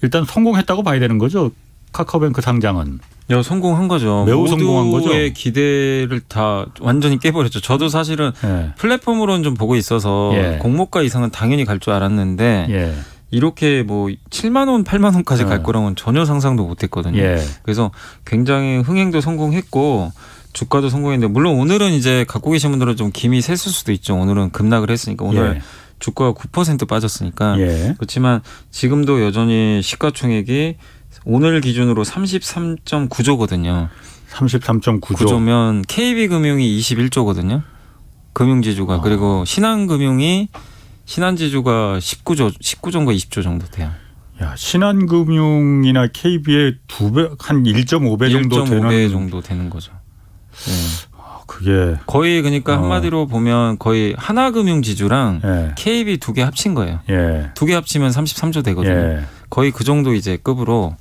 일단 성공했다고 봐야 되는 거죠. 카카오뱅크 상장은. 성공한 거죠. 매우 성공한 거죠. 모두의 기대를 다 완전히 깨버렸죠. 저도 사실은 플랫폼으로는 좀 보고 있어서 공모가 이상은 당연히 갈 줄 알았는데 이렇게 뭐 7만 원, 8만 원까지 갈 거라고는 전혀 상상도 못했거든요. 그래서 굉장히 흥행도 성공했고 주가도 성공했는데 물론 오늘은 이제 갖고 계신 분들은 좀 김이 샜을 수도 있죠. 오늘은 급락을 했으니까 오늘 주가가 9% 빠졌으니까 그렇지만 지금도 여전히 시가총액이 오늘 기준으로 33.9조거든요. 33.9조. 9조면 KB금융이 21조거든요. 금융지주가. 그리고 신한지주가 19조인가 20조 정도 돼요. 야, 신한금융이나 KB의 2배, 한 1.5배 정도 1.5배 정도 되는 거죠. 그게 거의 그러니까 한마디로 보면 거의 하나금융지주랑 KB 두 개 합친 거예요. 두 개 합치면 33조 되거든요. 거의 그 정도 이제 급으로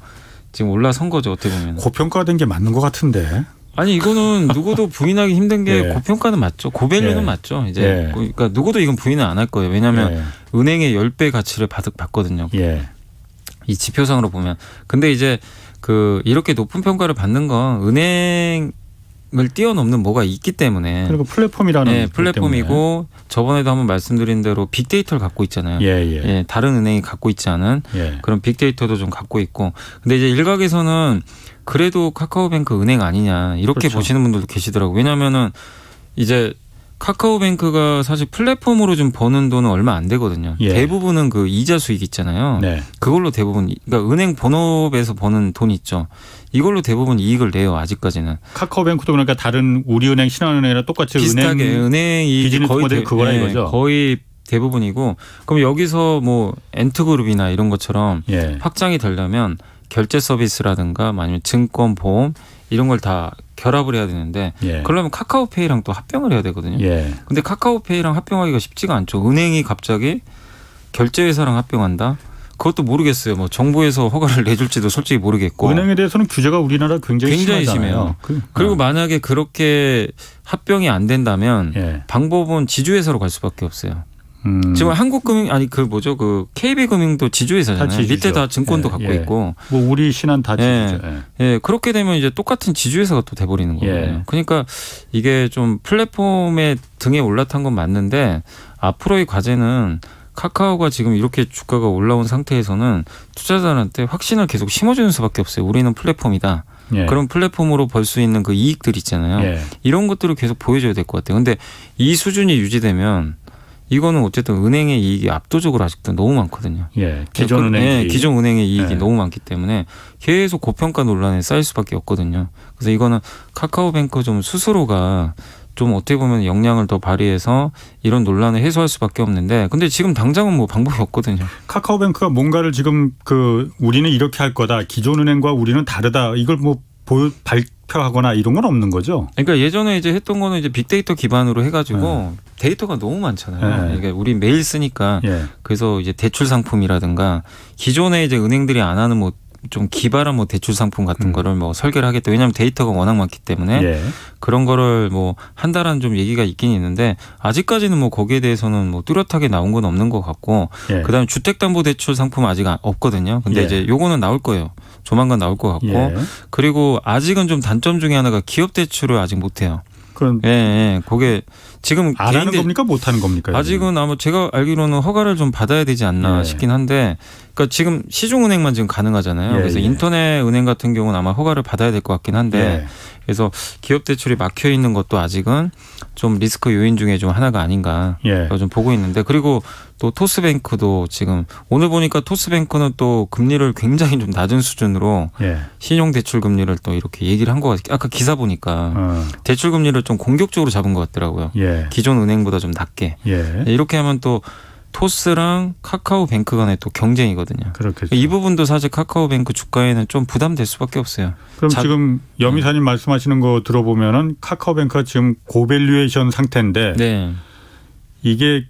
지금 올라선 거죠. 어떻게 보면. 고평가된 게 맞는 것 같은데. 아니 이거는 누구도 부인하기 힘든 게 고평가는 맞죠. 고밸류는 맞죠. 이제 그러니까 누구도 이건 부인은 안 할 거예요. 왜냐하면 은행의 10배 가치를 받거든요. 이 지표상으로 보면. 근데 이제 이렇게 높은 평가를 받는 건 은행을 뛰어넘는 뭐가 있기 때문에. 그리고 플랫폼이라는 플랫폼이고 때문에. 저번에도 한번 말씀드린 대로 빅데이터를 갖고 있잖아요. 다른 은행이 갖고 있지 않은 그런 빅데이터도 좀 갖고 있고. 근데 이제 일각에서는 그래도 카카오뱅크 은행 아니냐 이렇게 보시는 분들도 계시더라고요. 왜냐하면은 이제 카카오뱅크가 사실 플랫폼으로 좀 버는 돈은 얼마 안 되거든요. 대부분은 그 이자 수익 있잖아요. 그걸로 대부분 그러니까 은행 본업에서 버는 돈 있죠. 이걸로 대부분 이익을 내요. 아직까지는. 카카오뱅크도 그러니까 다른 우리은행, 신한은행이랑 똑같이 비슷하게 은행 이익이 비즈니스 모델이 그거라 이거죠. 거의 대부분이고 그럼 여기서 뭐 엔트그룹이나 이런 것처럼 확장이 되려면 결제 서비스라든가 아니면 증권, 보험 이런 걸 다 결합을 해야 되는데 그러려면 카카오페이랑 또 합병을 해야 되거든요. 근데 카카오페이랑 합병하기가 쉽지가 않죠. 은행이 갑자기 결제회사랑 합병한다? 그것도 모르겠어요. 뭐 정부에서 허가를 내줄지도 솔직히 모르겠고. 은행에 대해서는 규제가 우리나라 굉장히 심해요. 그리고 만약에 그렇게 합병이 안 된다면 방법은 지주회사로 갈 수밖에 없어요. 지금 한국금융 그 KB금융도 지주회사잖아요. 밑에 다 증권도 갖고 있고. 뭐 우리 신한 다 지주죠. 그렇게 되면 이제 똑같은 지주회사가 또 돼버리는 거예요. 그러니까 이게 좀 플랫폼의 등에 올라탄 건 맞는데 앞으로의 과제는 카카오가 지금 이렇게 주가가 올라온 상태에서는 투자자들한테 확신을 계속 심어주는 수밖에 없어요. 우리는 플랫폼이다. 그런 플랫폼으로 벌 수 있는 그 이익들 있잖아요. 이런 것들을 계속 보여줘야 될 것 같아요. 근데 이 수준이 유지되면 이거는 어쨌든 은행의 이익이 압도적으로 아직도 너무 많거든요. 기존 은행의 이익이 너무 많기 때문에 계속 고평가 논란에 쌓일 수밖에 없거든요. 그래서 이거는 카카오뱅크 좀 스스로가 좀 어떻게 보면 역량을 더 발휘해서 이런 논란을 해소할 수밖에 없는데 근데 지금 당장은 뭐 방법이 없거든요. 카카오뱅크가 뭔가를 지금 우리는 이렇게 할 거다. 기존 은행과 우리는 다르다. 이걸 뭐 발표하거나 이런 건 없는 거죠? 그러니까 예전에 이제 했던 거는 이제 빅데이터 기반으로 해가지고 데이터가 너무 많잖아요. 그러니까 우리 매일 쓰니까 그래서 이제 대출 상품이라든가 기존에 이제 은행들이 안 하는 뭐 좀 기발한 뭐 대출 상품 같은 거를 뭐 설계를 하겠다. 왜냐하면 데이터가 워낙 많기 때문에 그런 거를 뭐 한다라는 좀 얘기가 있긴 있는데 아직까지는 뭐 거기에 대해서는 뭐 뚜렷하게 나온 건 없는 것 같고 그다음에 주택담보대출 상품 아직 없거든요. 근데 이제 요거는 나올 거예요. 조만간 나올 것 같고 그리고 아직은 좀 단점 중에 하나가 기업 대출을 아직 못 해요. 그럼 그게 지금 안 하는 겁니까 못 하는 겁니까? 아직은 아마 제가 알기로는 허가를 좀 받아야 되지 않나 싶긴 한데 그러니까 지금 시중은행만 지금 가능하잖아요. 그래서 인터넷 은행 같은 경우는 아마 허가를 받아야 될 것 같긴 한데 그래서 기업 대출이 막혀 있는 것도 아직은 좀 리스크 요인 중에 좀 하나가 아닌가 좀 보고 있는데 그리고 또 토스뱅크도 지금 오늘 보니까 토스뱅크는 또 금리를 굉장히 좀 낮은 수준으로 신용대출 금리를 또 이렇게 얘기를 한 것 같아요. 아까 기사 보니까 대출 금리를 좀 공격적으로 잡은 것 같더라고요. 기존 은행보다 좀 낮게. 이렇게 하면 또 토스랑 카카오뱅크 간의 또 경쟁이거든요. 그렇겠죠. 이 부분도 사실 카카오뱅크 주가에는 좀 부담될 수밖에 없어요. 그럼 지금 염 이사님 말씀하시는 거 들어보면은 카카오뱅크가 지금 고밸류에이션 상태인데 이게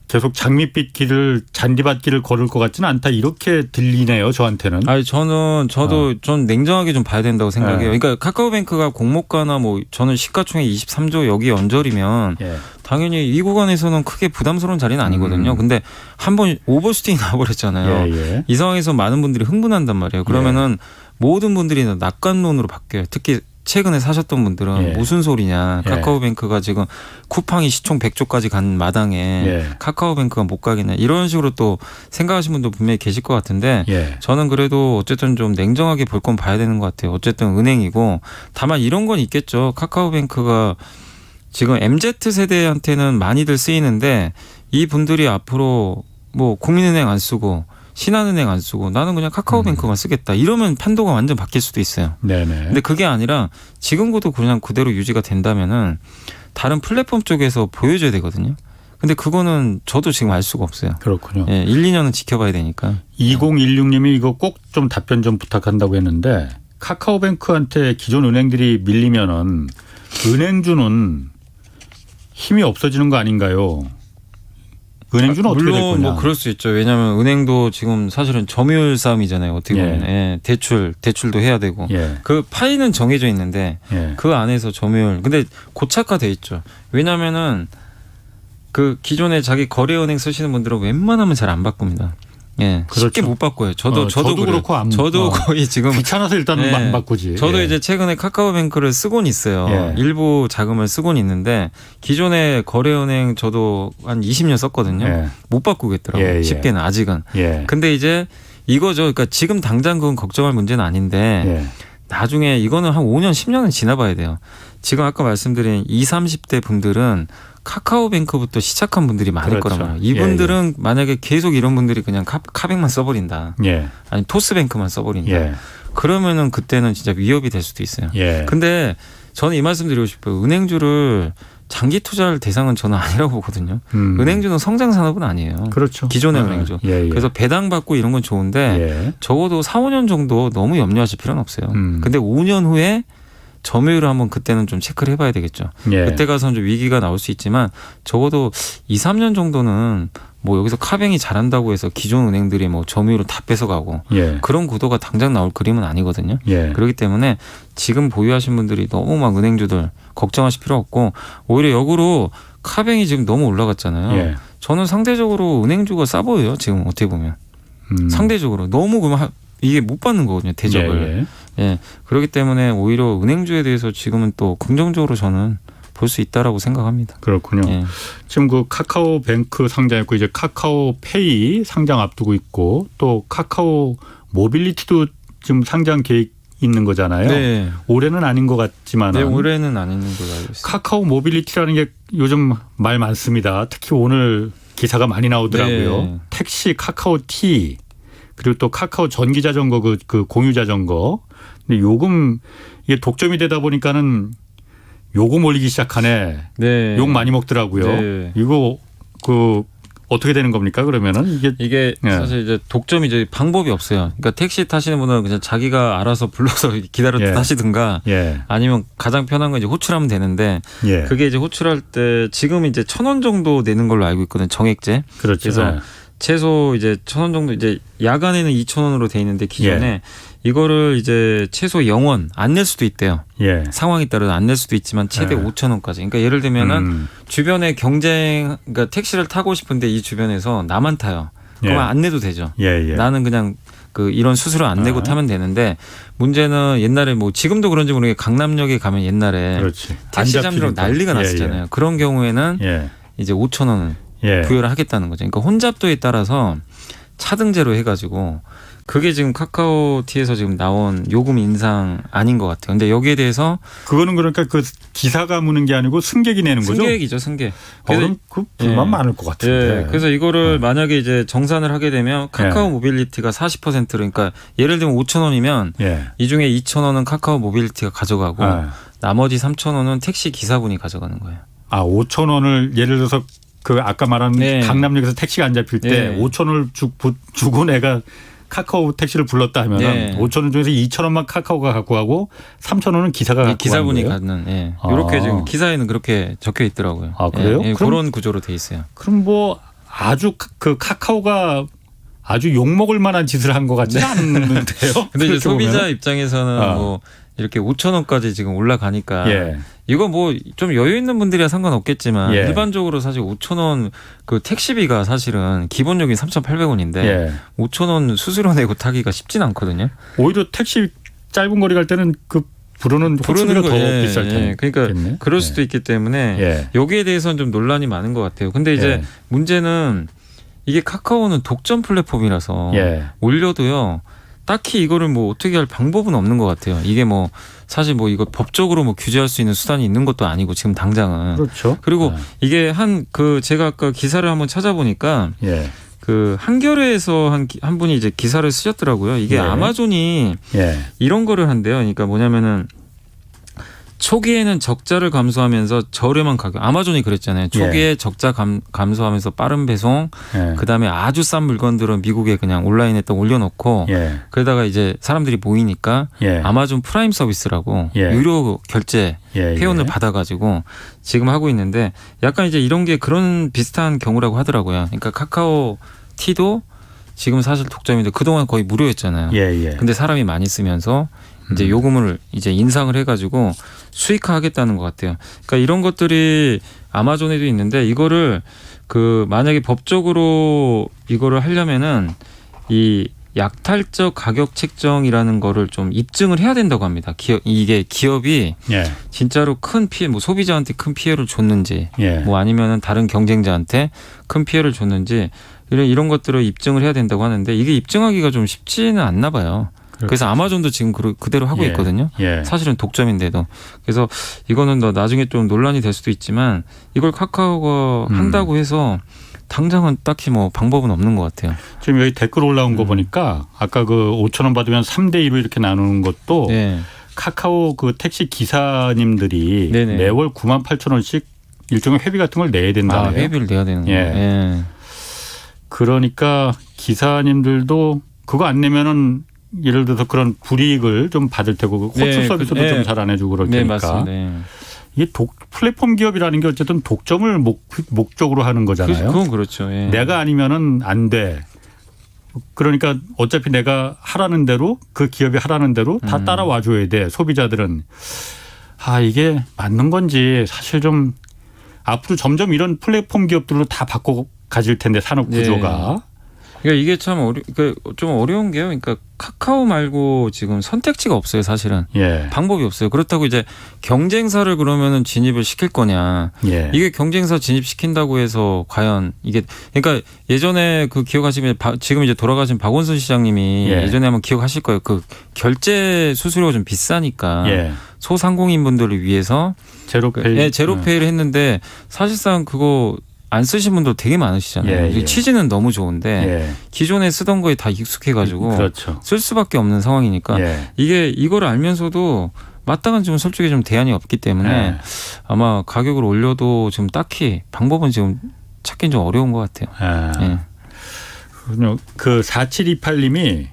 계속 장밋빛 길을 잔디밭길을 걸을 것 같지는 않다 이렇게 들리네요 저한테는. 아니 저도 좀 냉정하게 좀 봐야 된다고 생각해요. 그러니까 카카오뱅크가 공모가나 뭐 저는 시가총액 23조 여기 언저리면 당연히 이 구간에서는 크게 부담스러운 자리는 아니거든요. 근데 한번 오버슈팅이 나와버렸잖아요. 이 상황에서 많은 분들이 흥분한단 말이에요. 그러면은 모든 분들이 낙관론으로 바뀌어요. 특히 최근에 사셨던 분들은 무슨 소리냐. 카카오뱅크가 지금 쿠팡이 시총 100조까지 간 마당에 카카오뱅크가 못 가겠네. 이런 식으로 또 생각하시는 분도 분명히 계실 것 같은데 저는 그래도 어쨌든 좀 냉정하게 볼 건 봐야 되는 것 같아요. 어쨌든 은행이고 다만 이런 건 있겠죠. 카카오뱅크가 지금 MZ세대한테는 많이들 쓰이는데 이 분들이 앞으로 뭐 국민은행 안 쓰고 신한은행 안 쓰고 나는 그냥 카카오뱅크만 쓰겠다. 이러면 판도가 완전 바뀔 수도 있어요. 근데 그게 아니라 지금도 그냥 그대로 유지가 된다면은 다른 플랫폼 쪽에서 보여줘야 되거든요. 근데 그거는 저도 지금 알 수가 없어요. 그렇군요. 1, 2년은 지켜봐야 되니까. 2016님이 이거 꼭 좀 답변 좀 부탁한다고 했는데 카카오뱅크한테 기존 은행들이 밀리면은 은행주는 힘이 없어지는 거 아닌가요? 은행주는 어떻게 될 거냐? 물론 뭐 그럴 수 있죠. 왜냐하면 은행도 지금 사실은 점유율 싸움이잖아요. 어떻게 보면 대출도 해야 되고 그 파이는 정해져 있는데 그 안에서 점유율 근데 고착화돼 있죠. 왜냐하면은 그 기존에 자기 거래은행 쓰시는 분들은 웬만하면 잘 안 바꿉니다. 그렇죠. 쉽게 못 바꿔요. 저도 그렇고 저도 거의 지금 귀찮아서 일단은 안 바꾸지. 저도 이제 최근에 카카오뱅크를 쓰곤 있어요. 일부 자금을 쓰곤 있는데 기존에 거래은행 저도 한 20년 썼거든요. 못 바꾸겠더라고요. 쉽게는 아직은. 근데 이제 이거죠. 그러니까 지금 당장 그건 걱정할 문제는 아닌데 나중에 이거는 한 5년 10년은 지나봐야 돼요. 지금 아까 말씀드린 20, 30대 분들은 카카오뱅크부터 시작한 분들이 많을 거란 말이에요. 이분들은 만약에 계속 이런 분들이 그냥 카뱅만 써버린다. 아니 토스뱅크만 써버린다. 그러면은 그때는 진짜 위협이 될 수도 있어요. 근데 저는 이 말씀 드리고 싶어요. 은행주를 장기 투자할 대상은 저는 아니라고 보거든요. 은행주는 성장 산업은 아니에요. 그렇죠. 기존의 은행주. 그래서 배당 받고 이런 건 좋은데 적어도 4, 5년 정도 너무 염려하실 필요는 없어요. 근데 5년 후에 점유율을 한번 그때는 좀 체크를 해봐야 되겠죠. 그때 가서는 좀 위기가 나올 수 있지만 적어도 2, 3년 정도는 뭐 여기서 카뱅이 잘한다고 해서 기존 은행들이 뭐 점유율을 다 뺏어가고 그런 구도가 당장 나올 그림은 아니거든요. 그렇기 때문에 지금 보유하신 분들이 너무 막 은행주들 걱정하실 필요 없고 오히려 역으로 카뱅이 지금 너무 올라갔잖아요. 저는 상대적으로 은행주가 싸 보여요. 지금 어떻게 보면. 상대적으로 너무 그러면 이게 못 받는 거거든요. 대접을. 그렇기 때문에 오히려 은행주에 대해서 지금은 또 긍정적으로 저는 볼 수 있다라고 생각합니다. 그렇군요. 지금 그 카카오뱅크 상장했고 이제 카카오페이 상장 앞두고 있고 또 카카오 모빌리티도 지금 상장 계획 있는 거잖아요. 올해는 아닌 것 같지만. 올해는 아닌 걸로 알고 있습니다. 카카오 모빌리티라는 게 요즘 말 많습니다. 특히 오늘 기사가 많이 나오더라고요. 택시 카카오티 그리고 또 카카오 전기 자전거 그 공유 자전거. 근데 요금 이게 독점이 되다 보니까는 요금 올리기 시작하네. 욕 많이 먹더라고요. 이거 그 어떻게 되는 겁니까? 그러면은 이게 예. 사실 이제 독점이 이제 방법이 없어요. 그러니까 택시 타시는 분은 그냥 자기가 알아서 불러서 기다려 예. 타시든가 예. 아니면 가장 편한 건 이제 호출하면 되는데 예. 그게 이제 호출할 때 지금 이제 1,000원 정도 내는 걸로 알고 있거든요. 정액제. 그렇죠. 그래서 예. 최소 이제 1,000원 정도 이제 야간에는 2,000원으로 돼 있는데 기존에 예. 이거를 이제 최소 0원 안 낼 수도 있대요. 예. 상황에 따라서 안 낼 수도 있지만 최대 예. 5,000원까지. 그러니까 예를 들면은 주변에 그러니까 택시를 타고 싶은데 이 주변에서 나만 타요. 그러면 예. 안 내도 되죠. 예. 예. 나는 그냥 이런 수수료 안 내고 타면 되는데 문제는 옛날에 뭐 지금도 그런지 모르겠는데 강남역에 가면 옛날에 그렇지. 택시 잡느라고 난리가 났었잖아요. 예. 그런 경우에는 예. 이제 5,000원을 예. 부여를 하겠다는 거죠. 그러니까 혼잡도에 따라서 차등제로 해가지고 그게 지금 카카오티에서 지금 나온 요금 인상 아닌 것 같아요. 근데 여기에 대해서 그거는 그러니까 그 기사가 무는 게 아니고 승객이 내는 거죠? 승객이죠, 승객. 그럼 그 불만 예. 많을 것 같은데. 예. 그래서 이거를 만약에 이제 정산을 하게 되면 카카오 모빌리티가 40%를 그러니까 예를 들면 5,000원이면 예. 이 중에 2,000원은 카카오 모빌리티가 가져가고 나머지 3,000원은 택시 기사분이 가져가는 거예요. 아, 5,000원을 예를 들어서 그 아까 말한 네. 강남역에서 택시가 안 잡힐 때 네. 5,000원을 주고 내가 카카오 택시를 불렀다 하면 네. 5,000원 중에서 2,000원만 카카오가 갖고 가고 3,000원은 기사가 갖고 기사분이 가는 거예요? 갖는. 예. 아. 이렇게 지금 기사에는 그렇게 적혀 있더라고요. 아, 그래요? 예. 그럼- 그런 구조로 돼 있어요. 그럼 뭐 아주 그 카카오가 아주 욕먹을 만한 짓을 한 것 같지는 않는데요. 근데 이제 그렇게 소비자 보면은? 입장에서는 뭐 이렇게 5,000원까지 지금 올라가니까 예. 이거 뭐 좀 여유 있는 분들이야 상관없겠지만 예. 일반적으로 사실 5,000원 그 택시비가 사실은 기본 요금이 3,800원인데 예. 5,000원 수수료 내고 타기가 쉽진 않거든요. 오히려 택시 짧은 거리 갈 때는 그 부르는 호수비가 더 비쌀 텐데. 그러니까 그럴 수도 있기 때문에 예. 여기에 대해서는 좀 논란이 많은 것 같아요. 근데 이제 예. 문제는 이게 카카오는 독점 플랫폼이라서 예. 올려도요. 딱히 이거를 뭐 어떻게 할 방법은 없는 것 같아요. 이게 뭐 사실 뭐 이거 법적으로 뭐 규제할 수 있는 수단이 있는 것도 아니고 지금 당장은. 그렇죠. 그리고 예. 이게 제가 아까 기사를 한번 찾아보니까 예. 그 한겨레에서 한 분이 이제 기사를 쓰셨더라고요. 이게 예. 아마존이 예. 이런 거를 한대요. 그러니까 뭐냐면은 초기에는 적자를 감수하면서 저렴한 가격. 아마존이 그랬잖아요. 초기에 적자 감수하면서 빠른 배송. 예. 그다음에 아주 싼 물건들은 미국에 그냥 온라인에다 올려놓고 예. 그러다가 이제 사람들이 모이니까 예. 아마존 프라임 서비스라고 예. 유료 결제 예. 회원을 예. 받아가지고 지금 하고 있는데 약간 이제 이런 게 그런 비슷한 경우라고 하더라고요. 그러니까 카카오 티도 지금 사실 독점인데 그동안 거의 무료였잖아요. 예. 예. 근데 사람이 많이 쓰면서 이제 요금을 이제 인상을 해가지고 수익화하겠다는 것 같아요. 그러니까 이런 것들이 아마존에도 있는데 이거를 만약에 법적으로 이거를 하려면은 이 약탈적 가격 책정이라는 거를 좀 입증을 해야 된다고 합니다. 이게 기업이 예. 진짜로 큰 피해, 뭐 소비자한테 큰 피해를 줬는지, 예. 뭐 아니면은 다른 경쟁자한테 큰 피해를 줬는지 이런 것들을 입증을 해야 된다고 하는데 이게 입증하기가 좀 쉽지는 않나 봐요. 그래서 아마존도 지금 그대로 하고 예. 있거든요. 예. 사실은 독점인데도. 그래서 이거는 나중에 좀 논란이 될 수도 있지만 이걸 카카오가 한다고 해서 당장은 딱히 뭐 방법은 없는 것 같아요. 지금 여기 댓글 올라온 거 보니까 아까 그 5,000원 받으면 3대 2로 이렇게 나누는 것도 네. 카카오 그 택시 기사님들이 네네. 매월 98,000원씩 일종의 회비 같은 걸 내야 된다. 회비를 내야 되는 거예요. 예. 그러니까 기사님들도 그거 안 내면은 예를 들어서 그런 불이익을 좀 받을 테고 호출 네, 서비스도 네. 좀 잘 안 해주고 그럴 네, 테니까 맞습니다. 네. 이게 플랫폼 기업이라는 게 어쨌든 독점을 목적으로 하는 거잖아요. 그건 그렇죠. 예. 내가 아니면은 안 돼. 그러니까 어차피 내가 하라는 대로 그 기업이 하라는 대로 다 따라와 줘야 돼. 소비자들은. 이게 맞는 건지 사실 좀 앞으로 점점 이런 플랫폼 기업들로 다 바꿔 가질 텐데 산업 구조가. 그러니까 이게 참 좀 어려운 게요. 그러니까 카카오 말고 지금 선택지가 없어요, 사실은. 예. 방법이 없어요. 그렇다고 이제 경쟁사를 그러면은 진입을 시킬 거냐. 예. 이게 경쟁사 진입시킨다고 해서 과연 이게 그러니까 예전에 기억하시면 지금 이제 돌아가신 박원순 시장님이 예. 예전에 한번 기억하실 거예요. 결제 수수료가 좀 비싸니까 예. 소상공인 분들을 위해서 제로페이. 제로페이를 했는데 사실상 그거 안 쓰신 분도 되게 많으시잖아요. 예. 취지는 너무 좋은데 예. 기존에 쓰던 거에 다 익숙해가지고 그렇죠. 쓸 수밖에 없는 상황이니까 예. 이걸 알면서도 마땅한 지금 솔직히 좀 대안이 없기 때문에 예. 아마 가격을 올려도 지금 딱히 방법은 지금 찾기는 좀 어려운 것 같아요. 예. 그 4728님이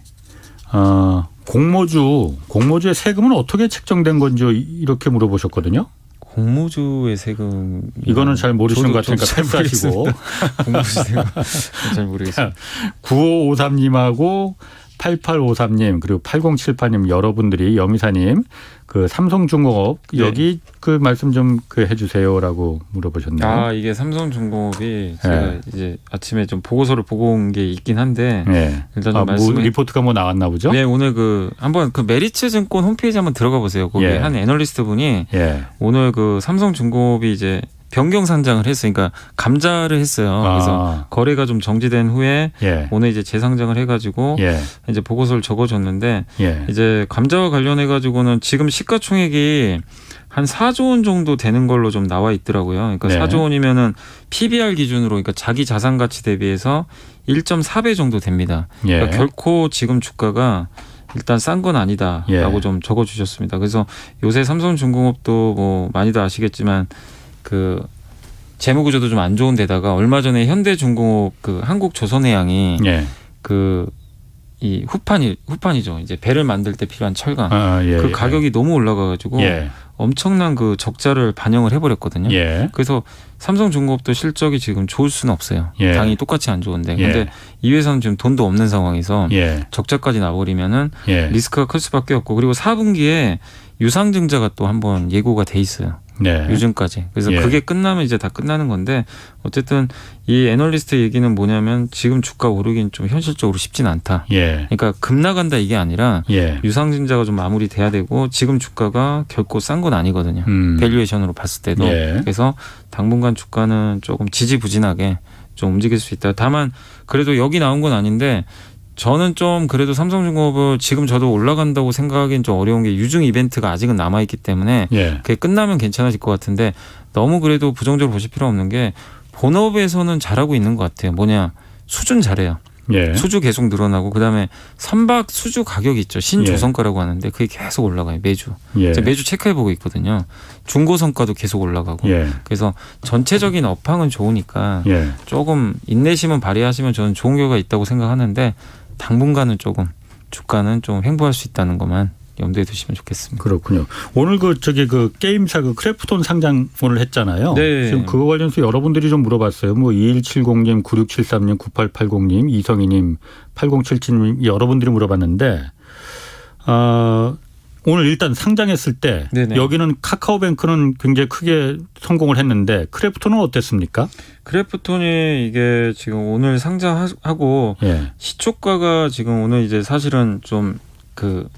공모주의 세금은 어떻게 책정된 건지 이렇게 물어보셨거든요. 공모주의 세금 이거는 잘 모르시는 것 같으니까 패스하시고. 공모주 세금 잘 모르겠습니다. 9553님하고 8853님 그리고 8078님 여러분들이 여미사님 그 삼성중공업 여기 그 말씀 좀 그 해주세요라고 물어보셨네요. 아 이게 삼성중공업이 제가 이제 아침에 좀 보고서를 보고 온 게 있긴 한데 일단 좀 말씀을 리포트가 뭐 나왔나 보죠? 네 오늘 한번 그 메리츠증권 홈페이지 한번 들어가 보세요. 거기 한 애널리스트 분이 오늘 그 삼성중공업이 이제 변경 상장을 했어요. 그러니까 감자를 했어요. 그래서 거래가 좀 정지된 후에 오늘 이제 재상장을 해가지고 이제 보고서를 적어줬는데 이제 감자와 관련해 가지고는 지금 시가총액이 한 4조 원 정도 되는 걸로 좀 나와 있더라고요. 그러니까 4조 원이면은 PBR 기준으로 그러니까 자기 자산 가치 대비해서 1.4배 정도 됩니다. 그러니까 결코 지금 주가가 일단 싼 건 아니다라고 좀 적어주셨습니다. 그래서 요새 삼성중공업도 뭐 많이들 아시겠지만 그 재무구조도 좀 안 좋은 데다가 얼마 전에 현대중공업 그 한국조선해양이 이 후판이죠. 이제 배를 만들 때 필요한 철강 그 가격이 너무 올라가가지고 엄청난 그 적자를 반영을 해버렸거든요. 그래서 삼성중공업도 실적이 지금 좋을 수는 없어요. 당연히 똑같이 안 좋은데. 근데 이 회사는 지금 돈도 없는 상황에서 적자까지 나버리면은 리스크가 클 수밖에 없고 그리고 4분기에 유상증자가 또 한번 예고가 돼 있어요. 요즘까지. 그래서 그게 끝나면 이제 다 끝나는 건데 어쨌든 이 애널리스트 얘기는 뭐냐면 지금 주가 오르긴 좀 현실적으로 쉽진 않다. 그러니까 급 나간다 이게 아니라 유상증자가 좀 마무리돼야 되고 지금 주가가 결코 싼 건 아니거든요. 밸류에이션으로 봤을 때도. 그래서 당분간 주가는 조금 지지부진하게 좀 움직일 수 있다. 다만 그래도 여기 나온 건 아닌데 저는 좀 그래도 삼성중공업을 지금 저도 올라간다고 생각하기는 좀 어려운 게 유증 이벤트가 아직은 남아있기 때문에 그게 끝나면 괜찮아질 것 같은데 너무 그래도 부정적으로 보실 필요 없는 게 본업에서는 잘하고 있는 것 같아요. 뭐냐 수준 잘해요. 수주 계속 늘어나고 그다음에 선박 수주 가격이 있죠. 신조선가라고 하는데 그게 계속 올라가요. 매주. 제가 매주 체크해보고 있거든요. 중고선가도 계속 올라가고. 그래서 전체적인 업황은 좋으니까 조금 인내심은 발휘하시면 저는 좋은 결과가 있다고 생각하는데 당분간은 조금 주가는 좀 횡보할 수 있다는 것만 염두에 두시면 좋겠습니다. 그렇군요. 오늘 그 게임사 크래프톤 상장 오늘 했잖아요. 지금 그거 관련해서 여러분들이 좀 물어봤어요. 뭐 2170님, 9673님, 9880님, 이성희님, 8077님 여러분들이 물어봤는데 오늘 일단 상장했을 때 여기는 카카오뱅크는 굉장히 크게 성공을 했는데 크래프톤은 어땠습니까? 크래프톤이 이게 지금 오늘 상장하고 시초가가 지금 오늘 이제 사실은 좀 그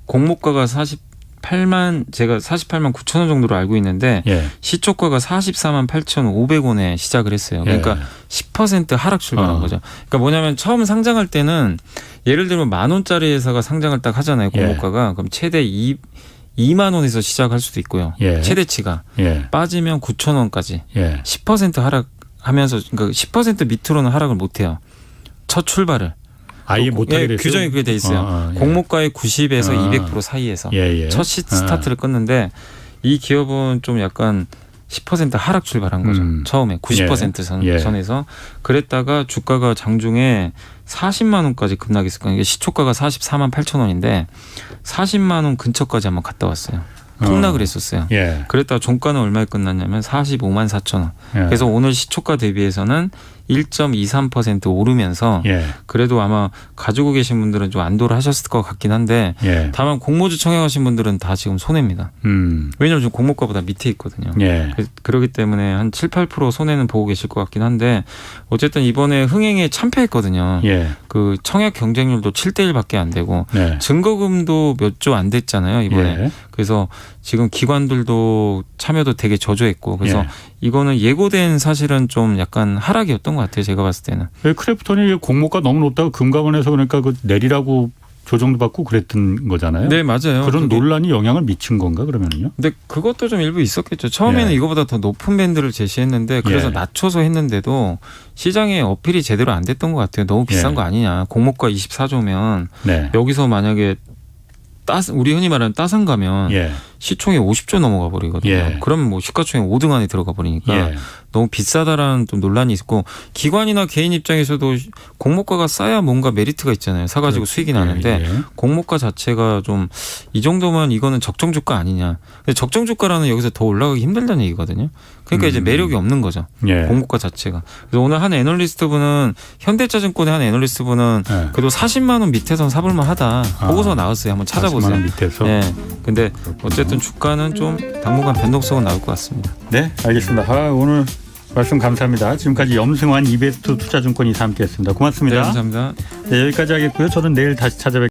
공모가가 48만 9천 원 정도로 알고 있는데 시초가가 44만 8,500원에 시작을 했어요. 그러니까 10% 하락 출발한 거죠. 그러니까 뭐냐면 처음 상장할 때는 예를 들면 10,000원짜리 회사가 상장을 딱 하잖아요. 공모가가. 그럼 최대 2만 원에서 시작할 수도 있고요. 최대치가 빠지면 9,000원까지 10% 하락하면서 그러니까 10% 밑으로는 하락을 못 해요. 첫 출발을. 아예 못하게 됐어요. 규정이 그게 돼 있어요. 공모가의 90에서 200% 사이에서 첫 스타트를 끊는데 이 기업은 좀 약간 10% 하락 출발한 거죠. 처음에 90% 선에서 그랬다가 주가가 장중에 40만 원까지 급락했을 거예요. 시초가가 44만 8천 원인데 40만 원 근처까지 한번 갔다 왔어요. 폭락을 했었어요. 그랬다가 종가는 얼마에 끝났냐면 45만 4천 원. 그래서 오늘 시초가 대비해서는 1.23% 오르면서 그래도 아마 가지고 계신 분들은 좀 안도를 하셨을 것 같긴 한데 다만 공모주 청약하신 분들은 다 지금 손해입니다. 왜냐하면 지금 공모가보다 밑에 있거든요. 그렇기 때문에 한 7, 8% 손해는 보고 계실 것 같긴 한데 어쨌든 이번에 흥행에 참패했거든요. 그 청약 경쟁률도 7대1밖에 안 되고 증거금도 몇 조 안 됐잖아요. 이번에. 그래서 지금 기관들도 참여도 되게 저조했고 그래서 이거는 예고된 사실은 좀 약간 하락이었던 것 같아요. 제가 봤을 때는. 크래프톤이 공모가 너무 높다고 금감원에서 그러니까 그 내리라고 조정도 받고 그랬던 거잖아요. 네, 맞아요. 그런 논란이 영향을 미친 건가 그러면요? 근데 그것도 좀 일부 있었겠죠. 처음에는 이거보다 더 높은 밴드를 제시했는데 그래서 낮춰서 했는데도 시장에 어필이 제대로 안 됐던 것 같아요. 너무 비싼 거 아니냐. 공모가 24조면 여기서 만약에 우리 흔히 말하는 따상 가면 시총이 50조 넘어가 버리거든요. 그러면 뭐 시가총액 5등 안에 들어가 버리니까 너무 비싸다라는 좀 논란이 있고 기관이나 개인 입장에서도 공모가가 싸야 뭔가 메리트가 있잖아요. 사가지고 그렇지. 수익이 나는데 예. 공모가 자체가 좀 이 정도면 이거는 적정 주가 아니냐. 근데 적정 주가라는 여기서 더 올라가기 힘들다는 얘기거든요. 그러니까 이제 매력이 없는 거죠. 예. 공모가 자체가. 그래서 오늘 한 애널리스트분은 현대차증권의 한 애널리스트분은 예. 그래도 40만 원 밑에선 사볼만 하다. 보고서 나왔어요. 한번 40만 찾아보세요. 원 밑에서. 네. 근데 어쨌든 주가는 좀 당분간 변동성은 나올 것 같습니다. 네, 알겠습니다. 오늘 말씀 감사합니다. 지금까지 염승환 이베스트 투자증권 이사 함께했습니다. 고맙습니다. 네, 감사합니다. 네, 여기까지 하겠고요. 저는 내일 다시 찾아뵙겠습니다.